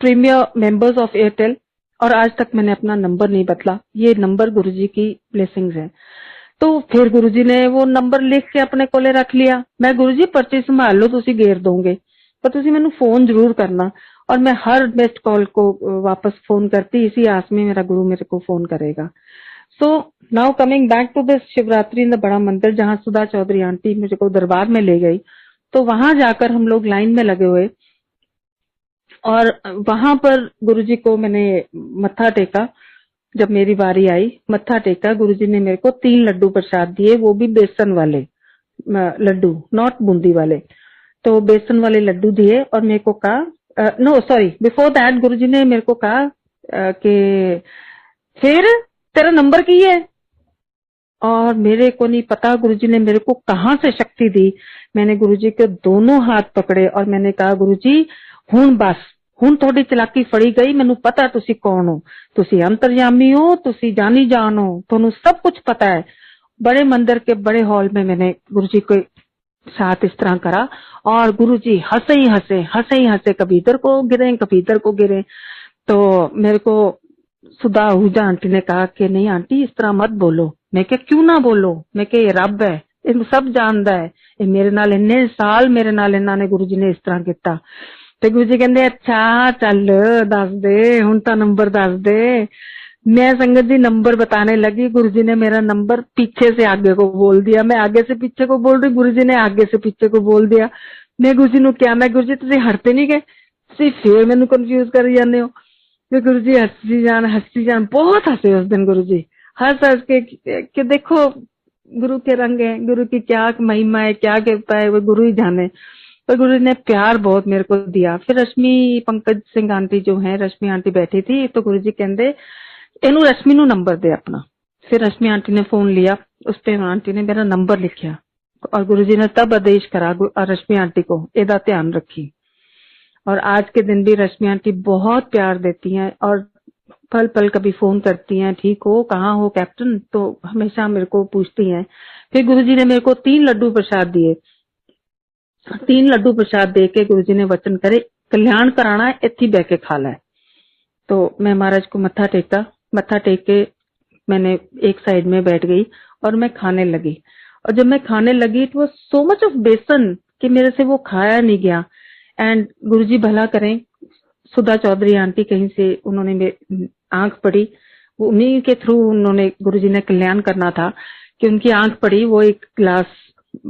premier members of Airtel, और आज तक मैंने अपना नंबर नहीं बदला। ये नंबर गुरुजी की ब्लेसिंग्स है। तो फिर गुरुजी ने वो नंबर लिख के अपने कोले रख लिया। मैं गुरुजी पर्ची संभाल लो, तुसी घेर दोगे, पर तुसी मैनू फोन जरूर करना। और मैं हर मिस्ड कॉल को वापस फोन करती, इसी आस में मेरा गुरु मेरे को फोन करेगा। So now coming back to this Shivratri in the Bada Mandir, जहां सुधा चौधरी आंटी मुझे को दरबार में ले गई, तो वहां जाकर हम लोग लाइन में लगे हुए, और वहां पर गुरुजी को मैंने मत्था टेका। जब मेरी बारी आई, मत्था टेका, गुरुजी ने मेरे को 3 लड्डू प्रसाद दिए, वो भी बेसन वाले लड्डू, नॉट बूंदी वाले। तो बेसन वाले लड्डू दिए, और मेरे को कहा नो सॉरी बिफोर दैट गुरुजी ने मेरे को कहा कि फिर तेरा नंबर की है। और मेरे को नहीं पता गुरुजी ने मेरे को कहाँ से शक्ति दी। मैंने गुरुजी के दोनों हाथ पकड़े और मैंने कहा गुरुजी हुण बस, हुण थोड़ी चलाकी फड़ी गई, मैनू पता तुसी कौन हो, तुसी अंतर्यामी हो, तुसी जानी जान हो, तुहानू सब कुछ पता है। बड़े मंदिर के बड़े हॉल में मैंने गुरुजी के साथ इस तरह करा और गुरुजी हंसे ही हंसे, हंसे ही हंसे, कभी इधर को गिरे कभी इधर को गिरे। तो मेरे को सुधा आहूजा आंटी ने कहा कि नहीं आंटी इस तरह मत बोलो। मैं क्या क्यों ना बोलो, मैं क्या ये रब है, ये सब जानदा है, ये मेरे नाल इन्ने साल मेरे नाल इन्हां ने गुरुजी ने इस तरह किया। ते गुरुजी कहंदे अच्छा चल दस दे हुण तां नंबर दस दे। मैं संगत जी नंबर बताने लगी, गुरुजी ने मेरा नंबर पीछे से आगे को बोल दिया। मैं आगे से पीछे को बोल रही, गुरुजी ने आगे से पीछे को बोल दिया। मैं गुरुजी नु क्या, मैं गुरुजी तुसीं हटते नहीं गए, तुसीं फिर मैनू कंफ्यूज करी जांदे हो। फिर गुरुजी हंसी जान बहुत हंसे उस दिन गुरुजी, हंस हंस के कि देखो गुरु के रंग है, गुरु की क्या महिमा है, क्या कृपा है, वो गुरु ही जाने। पर गुरु ने प्यार बहुत मेरे को दिया। फिर रश्मि पंकज सिंह आंटी जो है, रश्मि आंटी बैठी थी, तो गुरुजी कहंदे इनू रश्मि नु नंबर दे अपना। फिर रश्मि आंटी ने फोन लिया, उस पे आंटी ने मेरा नंबर लिखा और गुरुजी ने तब आदेश करा रश्मि आंटी को एदा ध्यान रखी। और आज के दिन भी रश्मि आंटी बहुत प्यार देती हैं और पल पल कभी फोन करती हैं, ठीक हो, कहाँ हो कैप्टन, तो हमेशा मेरे को पूछती हैं। फिर गुरुजी ने मेरे को 3 लड्डू प्रसाद दिए। 3 लड्डू प्रसाद दे के गुरुजी ने वचन करे कल्याण कराना है, इत्थे बह के खा ले। तो मैं महाराज को मत्था टेका, मत्था टेक के मैंने एक साइड में बैठ गई और मैं खाने लगी। और जब मैं खाने लगी it was so much of बेसन कि मेरे से वो खाया नहीं गया। एंड गुरुजी भला करें, सुधा चौधरी आंटी कहीं से उन्होंने आंख पड़ी, वो उन्हीं के थ्रू उन्होंने गुरुजी ने कल्याण करना था कि उनकी आंख पड़ी, वो एक गिलास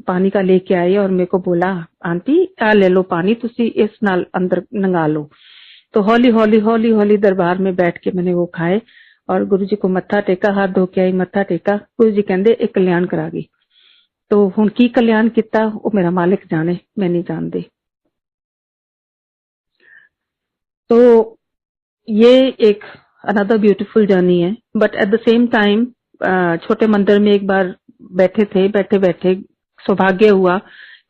पानी का लेके आई और मेरे को बोला आंटी आ ले लो पानी, तुसी इस नाल अंदर नंगा लो। तो हौली हौली हौली हौली दरबार में बैठ के मैंने वो खाए और गुरुजी को मत्था टेका, हाथ धो के आई, मत्था टेका। गुरुजी कहंदे एक कल्याण करा गई। तो हुण की कल्याण किता वो मेरा मालिक जाने, मैं नहीं जानती। तो ये एक अनदर ब्यूटीफुल जर्नी है। But at the same time छोटे मंदिर में एक बार बैठे थे, बैठे बैठे सौभाग्य हुआ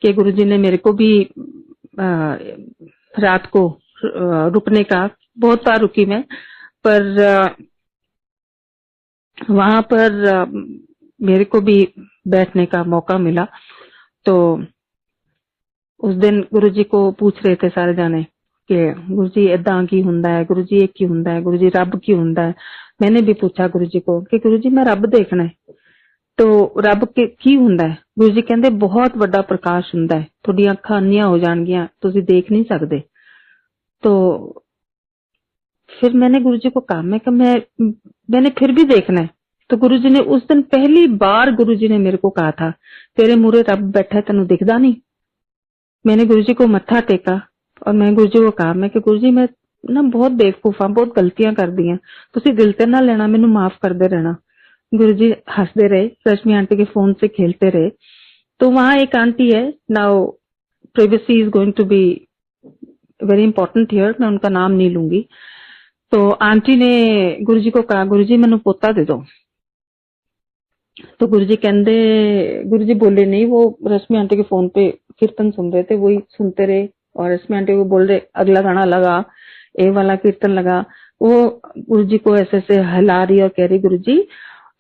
कि गुरुजी ने मेरे को भी रात को रुकने का, बहुत बार रुकी मैं, पर वहां पर मेरे को भी बैठने का मौका मिला। तो उस दिन गुरुजी को पूछ रहे थे सारे जाने कि गुरुजी ਏਦਾਂ की हुंदा है, गुरुजी ये की हुंदा है, गुरुजी रब की हुंदा है। मैंने भी पूछा गुरुजी को कि गुरुजी मैं रब देखना है, तो रब के की हुंदा है। गुरुजी कहंदे बहुत बड़ा प्रकाश हुंदा है, थोड़ी अखां अन्नियां हो जाणगियां, तुसी देख नहीं सकदे। तो फिर मैंने गुरुजी को कहा, मैंने फिर भी देखना है। तो गुरुजी ने उस दिन पहली बार गुरुजी ने मेरे को कहा था तेरे मुरे रब बैठा है, तेनू दिखदा नहीं। मैंने गुरुजी को मत्था टेका और मैं गुरुजी को कहा, मैं कि गुरुजी मैं ना बहुत बेवकूफ हाँ, बहुत गलतियां कर दी, तुसी दिल ते ना लेना, मैनू माफ करदे रहना। गुरुजी हंसदे रहे, रश्मि आंटी के फोन से खेलते रहे। तो वहां एक आंटी है, now privacy is going to be very important here, मैं उनका नाम नहीं लूंगी। तो आंटी ने गुरुजी को कहा गुरुजी मैनू पोता दे दो। तो गुरुजी कहंदे, गुरुजी बोले नहीं, वो रश्मि आंटी के फोन पे कीर्तन सुन रहे थे, वही सुनते रहे और रश्मि आंटी को बोल रहे अगला गाना लगा, ए वाला कीर्तन लगा। वो गुरुजी को ऐसे ऐसे हिला रही और कह रही गुरुजी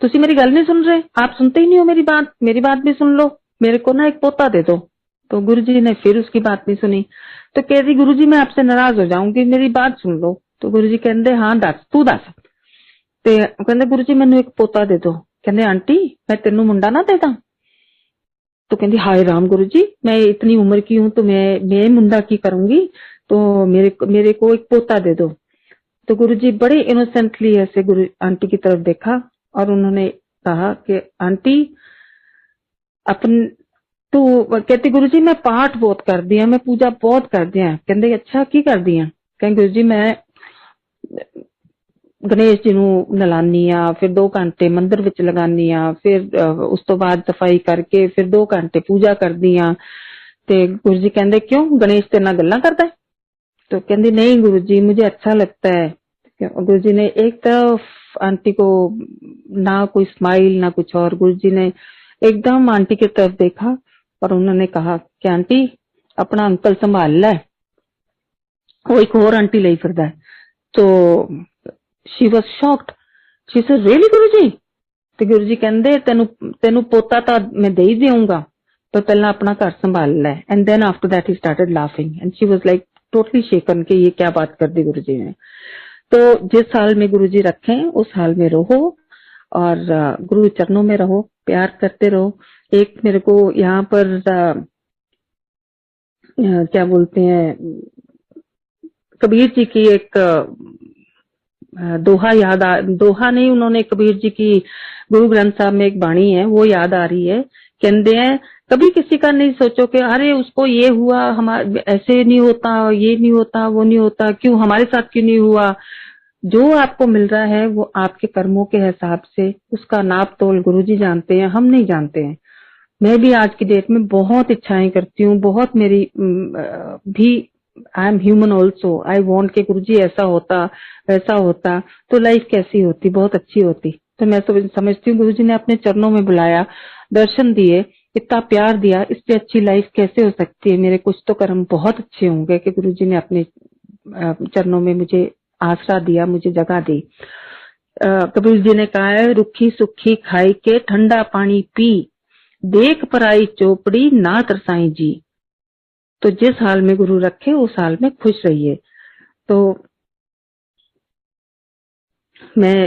तुसी मेरी गल नहीं सुन रहे, आप सुनते ही नहीं हो मेरी बात भी सुन लो, मेरे को ना एक पोता दे दो। तो गुरुजी ने फिर उसकी बात नहीं सुनी। तो कह रही गुरुजी मैं आपसे नाराज हो जाऊंगी, मेरी बात सुन लो। तो गुरुजी कहंदे हाँ दस, तू दस। ते कहंदे गुरुजी मैनू एक पोता दे दो। कहंदे आंटी मैं तेनू मुंडा ना दे दा। तो कहंदी हाय राम गुरुजी मैं इतनी उम्र की हूं तो मैं मुंडा की करूंगी, तो मेरे को एक पोता दे दो। तो गुरुजी बड़े इनोसेंटली ऐसे गुरु आंटी की तरफ देखा और उन्होंने कहा कि आंटी अपन तू, कहती गुरुजी मैं पाठ बहुत कर दिया, मैं पूजा बहुत कर दिया। कहंदे अच्छा की कर दिया। कहें गुरुजी मैं गणेश जी नू नलानी आ, फिर 2 घंटे मंदिर विच लगानी आ, फिर उस तो बाद सफाई करके फिर 2 घंटे पूजा करदी आ। ते गुरुजी कहंदे क्यों गणेश तेरे नाल गल्लां करदा है? तो कहंदी नहीं गुरुजी मुझे अच्छा लगता है गुरु जी ने एक तरफ आंटी को, ना कोई स्माइल ना कुछ और, गुरु जी ने एकदम आंटी की तरफ देखा और उन्होंने कहा कि आंटी अपना अंकल संभाल लै, वो एक और आंटी ले फिरदा है। तो she was shocked, she said really गुरु जी? ਤੇ ਗੁਰੂ ਜੀ ਕਹਿੰਦੇ ਤੈਨੂੰ ਪੋਤਾ ਤਾਂ ਮੈਂ ਦੇ ਹੀ ਦੇਵਾਂਗਾ, ਪਰ ਪਹਿਲਾਂ अपना घर संभाल ले। And then after that he started laughing and she was like totally shaken कि ये क्या बात कर दी गुरु जी ने। तो जिस साल में गुरु जी रखें उस साल में रहो और गुरु चरणों में रहो, प्यार करते रहो। एक मेरे को यहाँ पर क्या बोलते हैं, कबीर जी की एक दोहा नहीं, उन्होंने कबीर जी की गुरु ग्रंथ साहब में एक बाणी है वो याद आ रही है। कहते हैं कभी किसी का नहीं सोचो कि अरे उसको ये हुआ, हमारे ऐसे नहीं होता, ये नहीं होता, वो नहीं होता, क्यों हमारे साथ क्यों नहीं हुआ। जो आपको मिल रहा है वो आपके कर्मों के हिसाब से, उसका नाप तोल गुरुजी जानते हैं, हम नहीं जानते हैं। मैं भी आज की डेट में बहुत इच्छाएं करती हूँ, बहुत मेरी भी I am human also, I want के गुरुजी ऐसा होता वैसा होता तो लाइफ कैसी होती, बहुत अच्छी होती। तो मैं समझती हूँ गुरुजी ने अपने चरणों में बुलाया, दर्शन दिए, इतना प्यार दिया, इससे अच्छी लाइफ कैसे हो सकती है। मेरे कुछ तो कर्म बहुत अच्छे होंगे कि गुरुजी ने अपने चरणों में मुझे आसरा दिया, मुझे जगह दी। कबीर जी ने कहा है, रुखी सुखी खाई के ठंडा पानी पी, देख पराई चोपड़ी ना तरसाई जी। तो जिस हाल में गुरु रखे उस हाल में खुश रहिए। तो मैं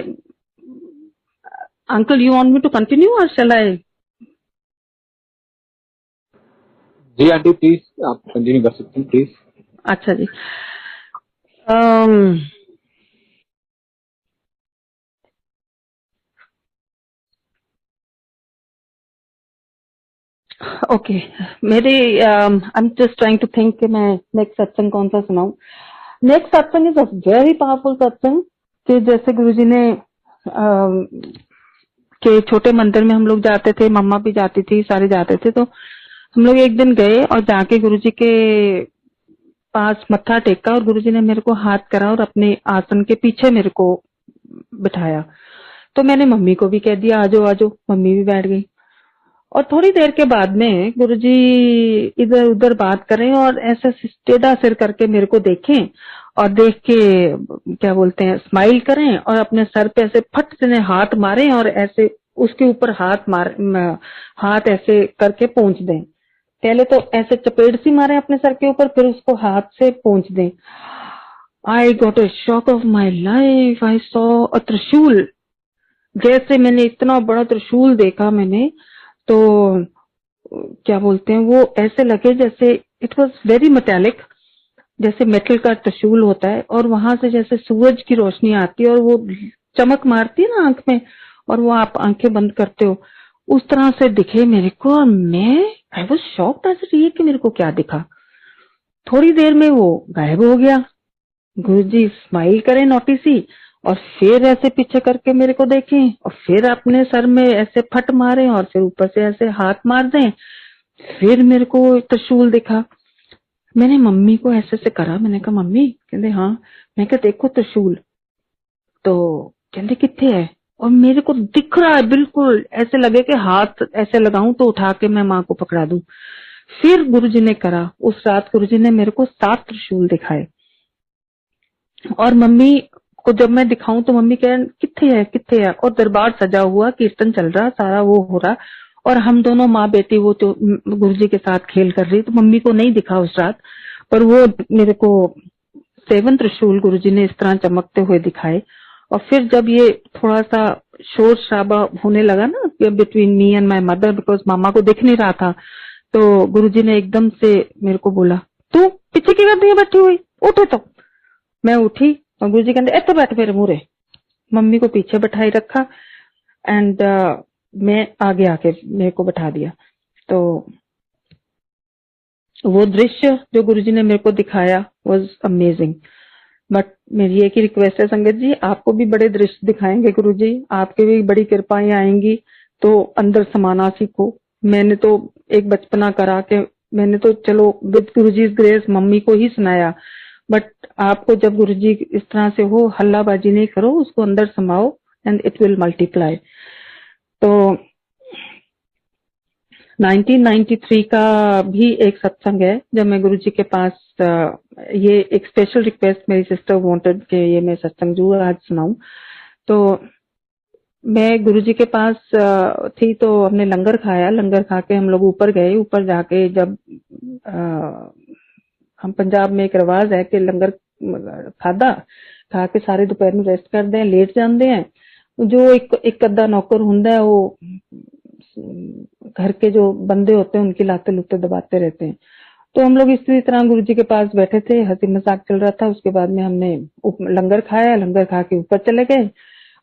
uncle, you want me to continue और शैल आई? जी आंटी प्लीज आप कंटिन्यू कर सकते हैं प्लीज। अच्छा जी। ओके, मेरे I am just trying to think कि मैं नेक्स्ट सत्संग कौन सा सुनाऊं। नेक्स्ट सत्संग इज अ वेरी पावरफुल सत्संग कि जैसे गुरुजी ने के छोटे मंदिर में हम लोग जाते थे, मम्मा भी जाती थी, सारे जाते थे। तो हम लोग एक दिन गए और जाके गुरुजी के पास मत्था टेका और गुरुजी ने मेरे को हाथ करा और अपने आसन के पीछे मेरे को बिठाया। तो मैंने मम्मी को भी कह दिया आजो आजो, मम्मी भी बैठ गई। और थोड़ी देर के बाद में गुरुजी इधर उधर बात करें और ऐसे टेढ़ा सिर करके मेरे को देखें और देख के क्या बोलते हैं स्माइल करें और अपने सर पे ऐसे फट से हाथ मारें और ऐसे उसके ऊपर हाथ ऐसे करके पोंछ दें। पहले तो ऐसे चपेट सी मारे अपने सर के ऊपर, फिर उसको हाथ से पोंछ दें। I got a shock of my life, I saw a त्रिशूल। जैसे मैंने इतना बड़ा त्रिशूल देखा मैंने, तो क्या बोलते हैं वो ऐसे लगे जैसे इट वाज वेरी मेटेलिक, जैसे मेटल का त्रिशूल होता है और वहां से जैसे सूरज की रोशनी आती है और वो चमक मारती है ना आंख में और वो आप आंखें बंद करते हो, उस तरह से दिखे मेरे को। और मैं आई वाज शॉक्ड ऐसे ये कि मेरे को क्या दिखा। थोड़ी देर में वो गायब हो गया। गुरुजी स्माइल करे नोटी सी और फिर ऐसे पीछे करके मेरे को देखें और फिर अपने सर में ऐसे फट मारे और फिर ऊपर से ऐसे हाथ मार दें। फिर मेरे को त्रिशूल दिखा। मैंने मम्मी को ऐसे से करा, मैंने कहा मम्मी, कहते हाँ। मैं कहा देखो त्रिशूल। तो कहते कितने है? और मेरे को दिख रहा है बिल्कुल, ऐसे लगे कि हाथ ऐसे लगाऊं तो उठा के मैं माँ को पकड़ा दूं। फिर गुरुजी ने करा, उस रात गुरुजी ने मेरे को 7 त्रिशूल दिखाए। और मम्मी को जब मैं दिखाऊं तो मम्मी कह किथे है। और दरबार सजा हुआ, कीर्तन चल रहा, सारा वो हो रहा और हम दोनों माँ बेटी वो तो गुरुजी के साथ खेल कर रही। तो मम्मी को नहीं दिखा उस रात, पर वो मेरे को 7 त्रिशूल गुरुजी ने इस तरह चमकते हुए दिखाए। और फिर जब ये थोड़ा सा शोर शराबा होने लगा ना between me and my mother, because मामा को दिख नहीं रहा था, तो गुरुजी ने एकदम से मेरे को बोला, तू पीछे की कर दी है बैठी हुई, उठे। तो मैं उठी और गुरुजी कहते ऐसे बैठ मेरे मुरे। मम्मी को पीछे बैठाई रखा एंड मैं आगे आके मेरे को बैठा दिया। तो वो दृश्य जो गुरुजी ने मेरे को दिखाया वाज अमेजिंग। बट मेरी एक ही रिक्वेस्ट है संगत जी, आपको भी बड़े दृश्य दिखाएंगे गुरुजी, आपके भी बड़ी कृपाएं आएंगी तो अंदर समाना सीखो। मैंने तो एक बचपना करा के मैंने तो चलो विद गुरुजी's ग्रेस मम्मी को ही सुनाया, बट आपको जब गुरुजी इस तरह से हो, हल्लाबाजी नहीं करो, उसको अंदर समाओ एंड इट विल मल्टीप्लाई। तो 1993 का भी एक सत्संग है जब मैं गुरुजी के पास ये एक स्पेशल रिक्वेस्ट मेरी सिस्टर वांटेड के ये मैं सत्संग जो आज सुनाऊं। तो मैं गुरुजी के पास थी, तो हमने लंगर खाया। लंगर खा के हम लोग ऊपर गए। ऊपर जाके जब हम पंजाब में एक रिवाज है कि लंगर खादा, खा के सारे दोपहर में रेस्ट करते हैं, लेट जाते हैं। जो एक अद्धा नौकर हुंदा है वो घर के जो बंदे होते हैं उनकी लाते लुते दबाते रहते हैं। तो हम लोग इसी तरह गुरुजी के पास बैठे थे, हंसी मजाक चल रहा था। उसके बाद में हमने लंगर खाया। लंगर खा के ऊपर चले गए।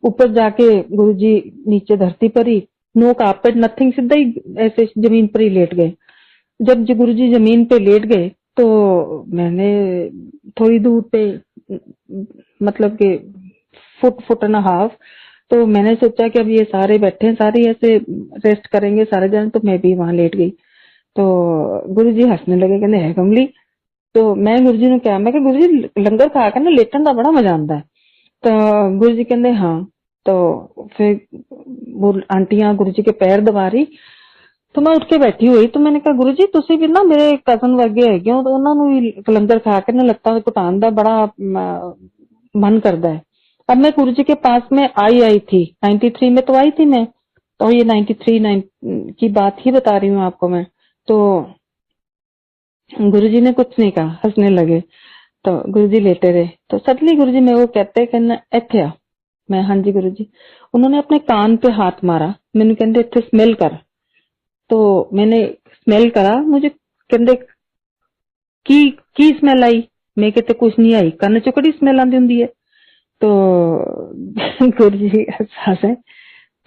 ऊपर जाके गुरुजी नीचे धरती पर ही, नो कारपेट नथिंग, सीधा ही ऐसे जमीन पर ही लेट गए। जब जो गुरुजी जमीन पे लेट गए तो मैंने थोड़ी दूर पे, मतलब कि फुट एंड हाफ, तो मैंने सोचा कि अब ये सारे बैठे हैं, सारे ऐसे रेस्ट करेंगे सारे जन, तो मैं भी वहां लेट गई। तो गुरुजी हंसने लगे, कहते है कमली। तो मैं गुरुजी ने कहा, मैं गुरुजी लंगर खा के ना लेटन का बड़ा मजा आता है। तो गुरुजी कहते हाँ। तो फिर वो आंटियां गुरुजी के पैर दबा रही, तो मैं उठ के बैठी हुई। तो मैंने कहा गुरुजी तुसी भी ना मेरे कजन वर्गे हैगे हो, तो उन्होंने भी लंगर खा के ना लत्तां घुटान दा बड़ा मन करता है। अब मैं गुरुजी के पास में आई थी 93 में, तो आई थी मैं, तो ये 93 की बात ही बता रही हूँ आपको मैं। तो गुरुजी ने कुछ नहीं कहा, हंसने लगे। तो गुरुजी लेटे रहे। तो सडनली गुरुजी मेरे को कहते कहना इत्थे आ। मैं हाँ जी गुरुजी। उन्होंने अपने कान पे हाथ मारा, मैंने कहते इत्थे स्मेल कर। तो मैंने स्मेल करा, मुझे कहते की स्मेल आई। मैं कहते कुछ नहीं आई, कन्न चो कड़ी स्मेल आती हुंदी है। तो गुरुजी हंसे,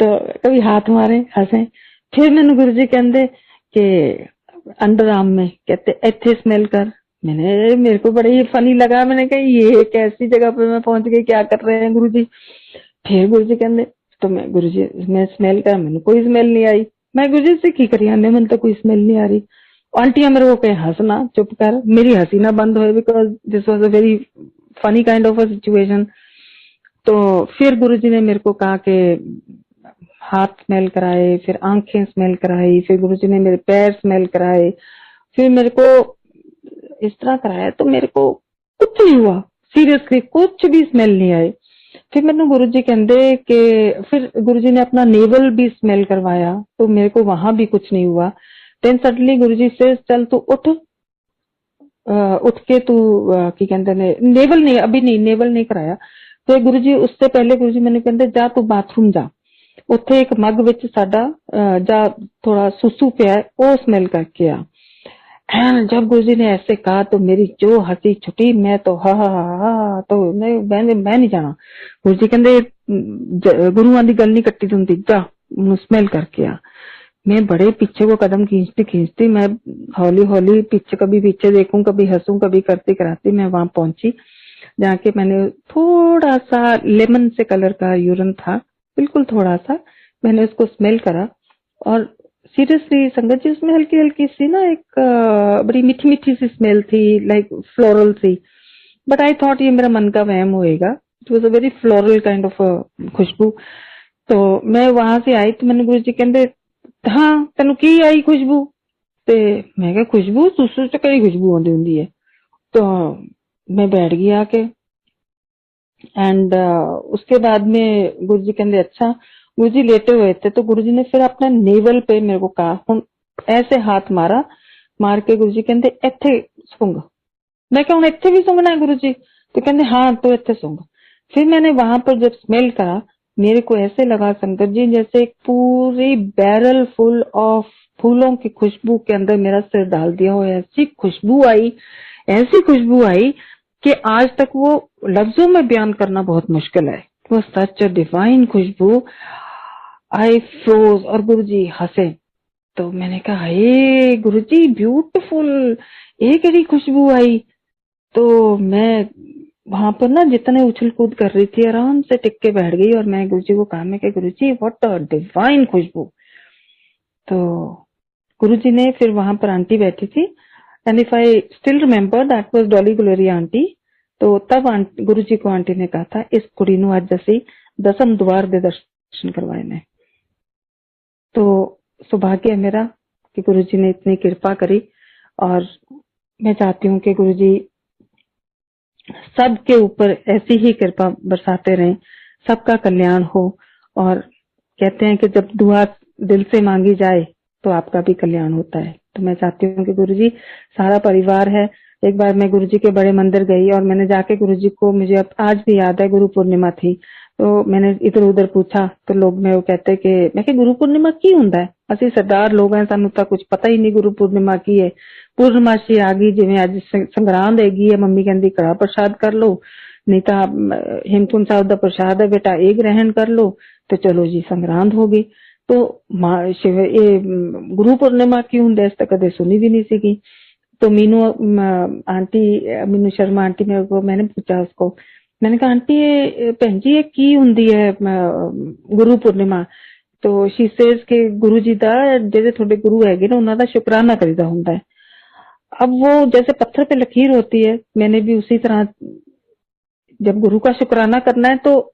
तो कभी हाथ मारे, हंसे। फिर मैंने गुरुजी कहते कि अंडर आर्म में, कहते इत्थे स्मेल कर। मेरे को बड़ा ही फनी लगा। मैंने कहा ये कैसी जगह पे मैं पहुंच गई, क्या कर रहे हैं गुरुजी। फिर गुरुजी कहते, तो मैं गुरुजी मैं स्मेल कर, मैंने कोई स्मेल नहीं आई। मैं गुरुजी से की करी आने, मैंने तो कोई स्मेल नहीं आ रही। आंटियां मेरे को कहे हंसना चुप कर, मेरी हंसी ना बंद होए, because this was a very funny kind of a situation. तो फिर गुरुजी ने मेरे को कहा कि हाथ स्मेल कराए, फिर आंखें स्मेल कराई, फिर गुरुजी ने मेरे पैर स्मेल कराए, फिर मेरे को इस तरह कराया। तो मेरे को कुछ नहीं हुआ, सीरियसली कुछ भी स्मेल नहीं आई। फिर मैंने गुरुजी कहते कि फिर गुरुजी ने अपना नेवल भी स्मेल करवाया, तो मेरे को वहां भी कुछ नहीं हुआ। देन सडनली गुरुजी से चल तू उठ, उठ के तू की कहते ने नेवल नहीं, अभी नहीं नेवल नहीं कराया। तो गुरुजी उससे पहले गुरुजी मैंने कहते जा तू बाथरूम जा, ਉੱਥੇ ਇੱਕ ਮੱਗ ਵਿੱਚ ਸਾਡਾ ਜਾਂ थोड़ा सुसु पिया है, वो स्मेल करके आ। एंड जब गुरुजी ने ऐसे कहा तो मेरी जो हंसी छुटी, मैं तो हा तो मैं नहीं जाना। गुरुजी कहते गुरुआं दी गल नहीं कट्टी हुंदी, जा स्मेल करके आ। मैं बड़े पीछे को कदम खींचती मैं हौली हौली पीछे, कभी पीछे देखूं, कभी हंसूं, कभी करती कराती मैं वहां पहुंची। जाके मैंने थोड़ा सा लेमन से कलर का यूरिन था, बिल्कुल थोड़ा सा, मैंने उसको स्मेल करा। और सीरियसली संगत जी उसमें हल्की हल्की सी ना एक बड़ी मीठी मीठी सी स्मेल थी, लाइक फ्लोरल सी। बट आई थॉट ये मेरा मन का वहम होएगा। It was a very floral kind of खुशबू। तो मैं वहां से आई तो मैंने गुरु जी कहते हाँ तेन की आई खुशबू, ते मैं क्या खुशबू सुसु च कई खुशबू आती होंगी है। तो मैं बैठ गई आके। एंड उसके बाद में गुरुजी कहते अच्छा, गुरुजी लेटे हुए थे तो गुरुजी ने फिर अपने नेवल पे मेरे को कहा, हुन ऐसे हाथ मारा, मार के गुरुजी कहते इत्थे सूंघ। मैं क्या हुन इत्थे भी सूंघना है गुरुजी? तो कहते हाँ तो इत्थे सूंघ। फिर मैंने वहां पर जब स्मेल करा, मेरे को ऐसे लगा संगत जी जैसे एक पूरी बैरल फुल ऑफ फूलों की खुशबू के अंदर मेरा सिर डाल दिया हो। ऐसी खुशबू आई, ऐसी खुशबू आई कि आज तक वो लफ्जों में बयान करना बहुत मुश्किल है। वो सच a divine Khushboo. I froze और गुरुजी हंसे। तो मैंने कहा हे गुरुजी ब्यूटीफुल, ये केड़ी खुशबू आई? तो मैं वहां पर ना जितने उछल कूद कर रही थी आराम से टिक के बैठ गई और मैं गुरुजी को कहा, मैं क्या गुरुजी व्हाट अ डिवाइन खुशबू। तो गुरुजी ने फिर वहां पर आंटी बैठी थी, and if I still remember that was Dolly Gloria aunty. तो तब गुरु जी को आंटी ने कहा था, इस कुड़ी नू अज असी 10वें द्वार दे दर्शन करवाए ने। तो सौभाग्य है मेरा कि गुरु जी ने इतनी कृपा करी, और मैं चाहती हूँ कि गुरु जी सबके ऊपर ऐसी ही कृपा बरसाते रहें, सबका कल्याण हो। और कहते हैं कि जब दुआ दिल से मांगी जाए तो आपका भी कल्याण होता है। तो मैं चाहती हूँ कि गुरु जी, सारा परिवार है। एक बार मैं गुरु जी के बड़े मंदिर गई और मैंने जाके गुरु जी को, मुझे अब आज भी याद है, गुरु पूर्णिमा थी, तो मैंने इधर उधर पूछा तो लोग मैं वो कहते कि मैं कि गुरु पूर्णिमा की हुंदा है, असि सरदार लोग हैं, सानू तो कुछ पता ही नहीं गुरु पूर्णिमा की है। पूर्णमाशी आ गई, जिवें अज संगरांद हैगी है, मम्मी कहंदी कड़ा प्रसाद कर लो, नहीं तो हेमकुंड साहब दा प्रसाद है बेटा, एक ग्रहण कर लो। तो चलो जी, संगरांद हो गई। तो ये गुरु पूर्णिमा की हुंदे इस तक कदे सुनी भी नहीं सीगी। तो मीनू आंटी, मीनू शर्मा आंटी मेरे को, मैंने पूछा उसको, मैंने कहा आंटी ये भैन जी ये की हुंदी है गुरु पूर्णिमा? तो शी सेज के गुरु जी दा जेडे थोड़े गुरु हैगे ना उन्हां दा शुकराना करीदा हुंदा है। अब वो जैसे पत्थर पे लकीर होती है, मैंने भी उसी तरह, जब गुरु का शुकराना करना है तो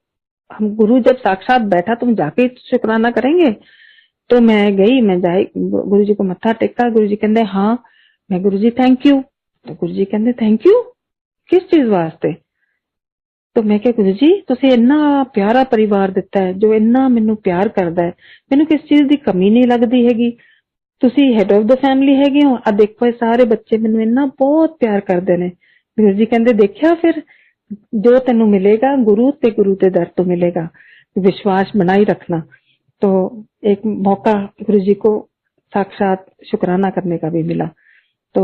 हम, गुरु जब साक्षात बैठा तो हम जाके ही शुकराना करेंगे। तो मैं गई, मैं जाई गुरु जी को मत्था टेका। गुरु जी कहंदे हाँ। मैं गुरु जी थैंक यू। तो गुरु जी कहंदे थैंक यू किस चीज वास्ते? तो मैं क्या, गुरु जी तुसी इन्ना प्यारा परिवार दिता है जो इन्ना मैनू प्यार करदा है, मैनू किस चीज की कमी नहीं लगदी हैगी। तुसी हेड ऑफ द फैमिली हैगे हो, आ देखो ये सारे बच्चे मैनू इन्ना बहुत प्यार करदे ने। गुरु जी कहंदे देखिया फिर जो तेनू मिलेगा गुरु ते दर तो मिलेगा, विश्वास बनाई रखना। तो एक मौका गुरु जी को साक्षात शुकराना करने का भी मिला। तो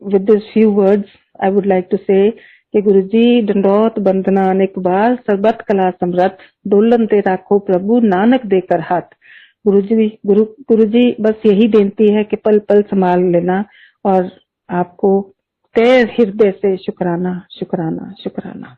with this few words I would like to say कि गुरु जी दंडौत बंदना अनेक बार, सर्बत कला समरथ, डोलन ते राखो प्रभु नानक देकर हाथ। गुरु जी बस यही बेनती है कि पल पल संभाल लेना, और आपको तय हृदय से शुकराना शुकराना शुकराना।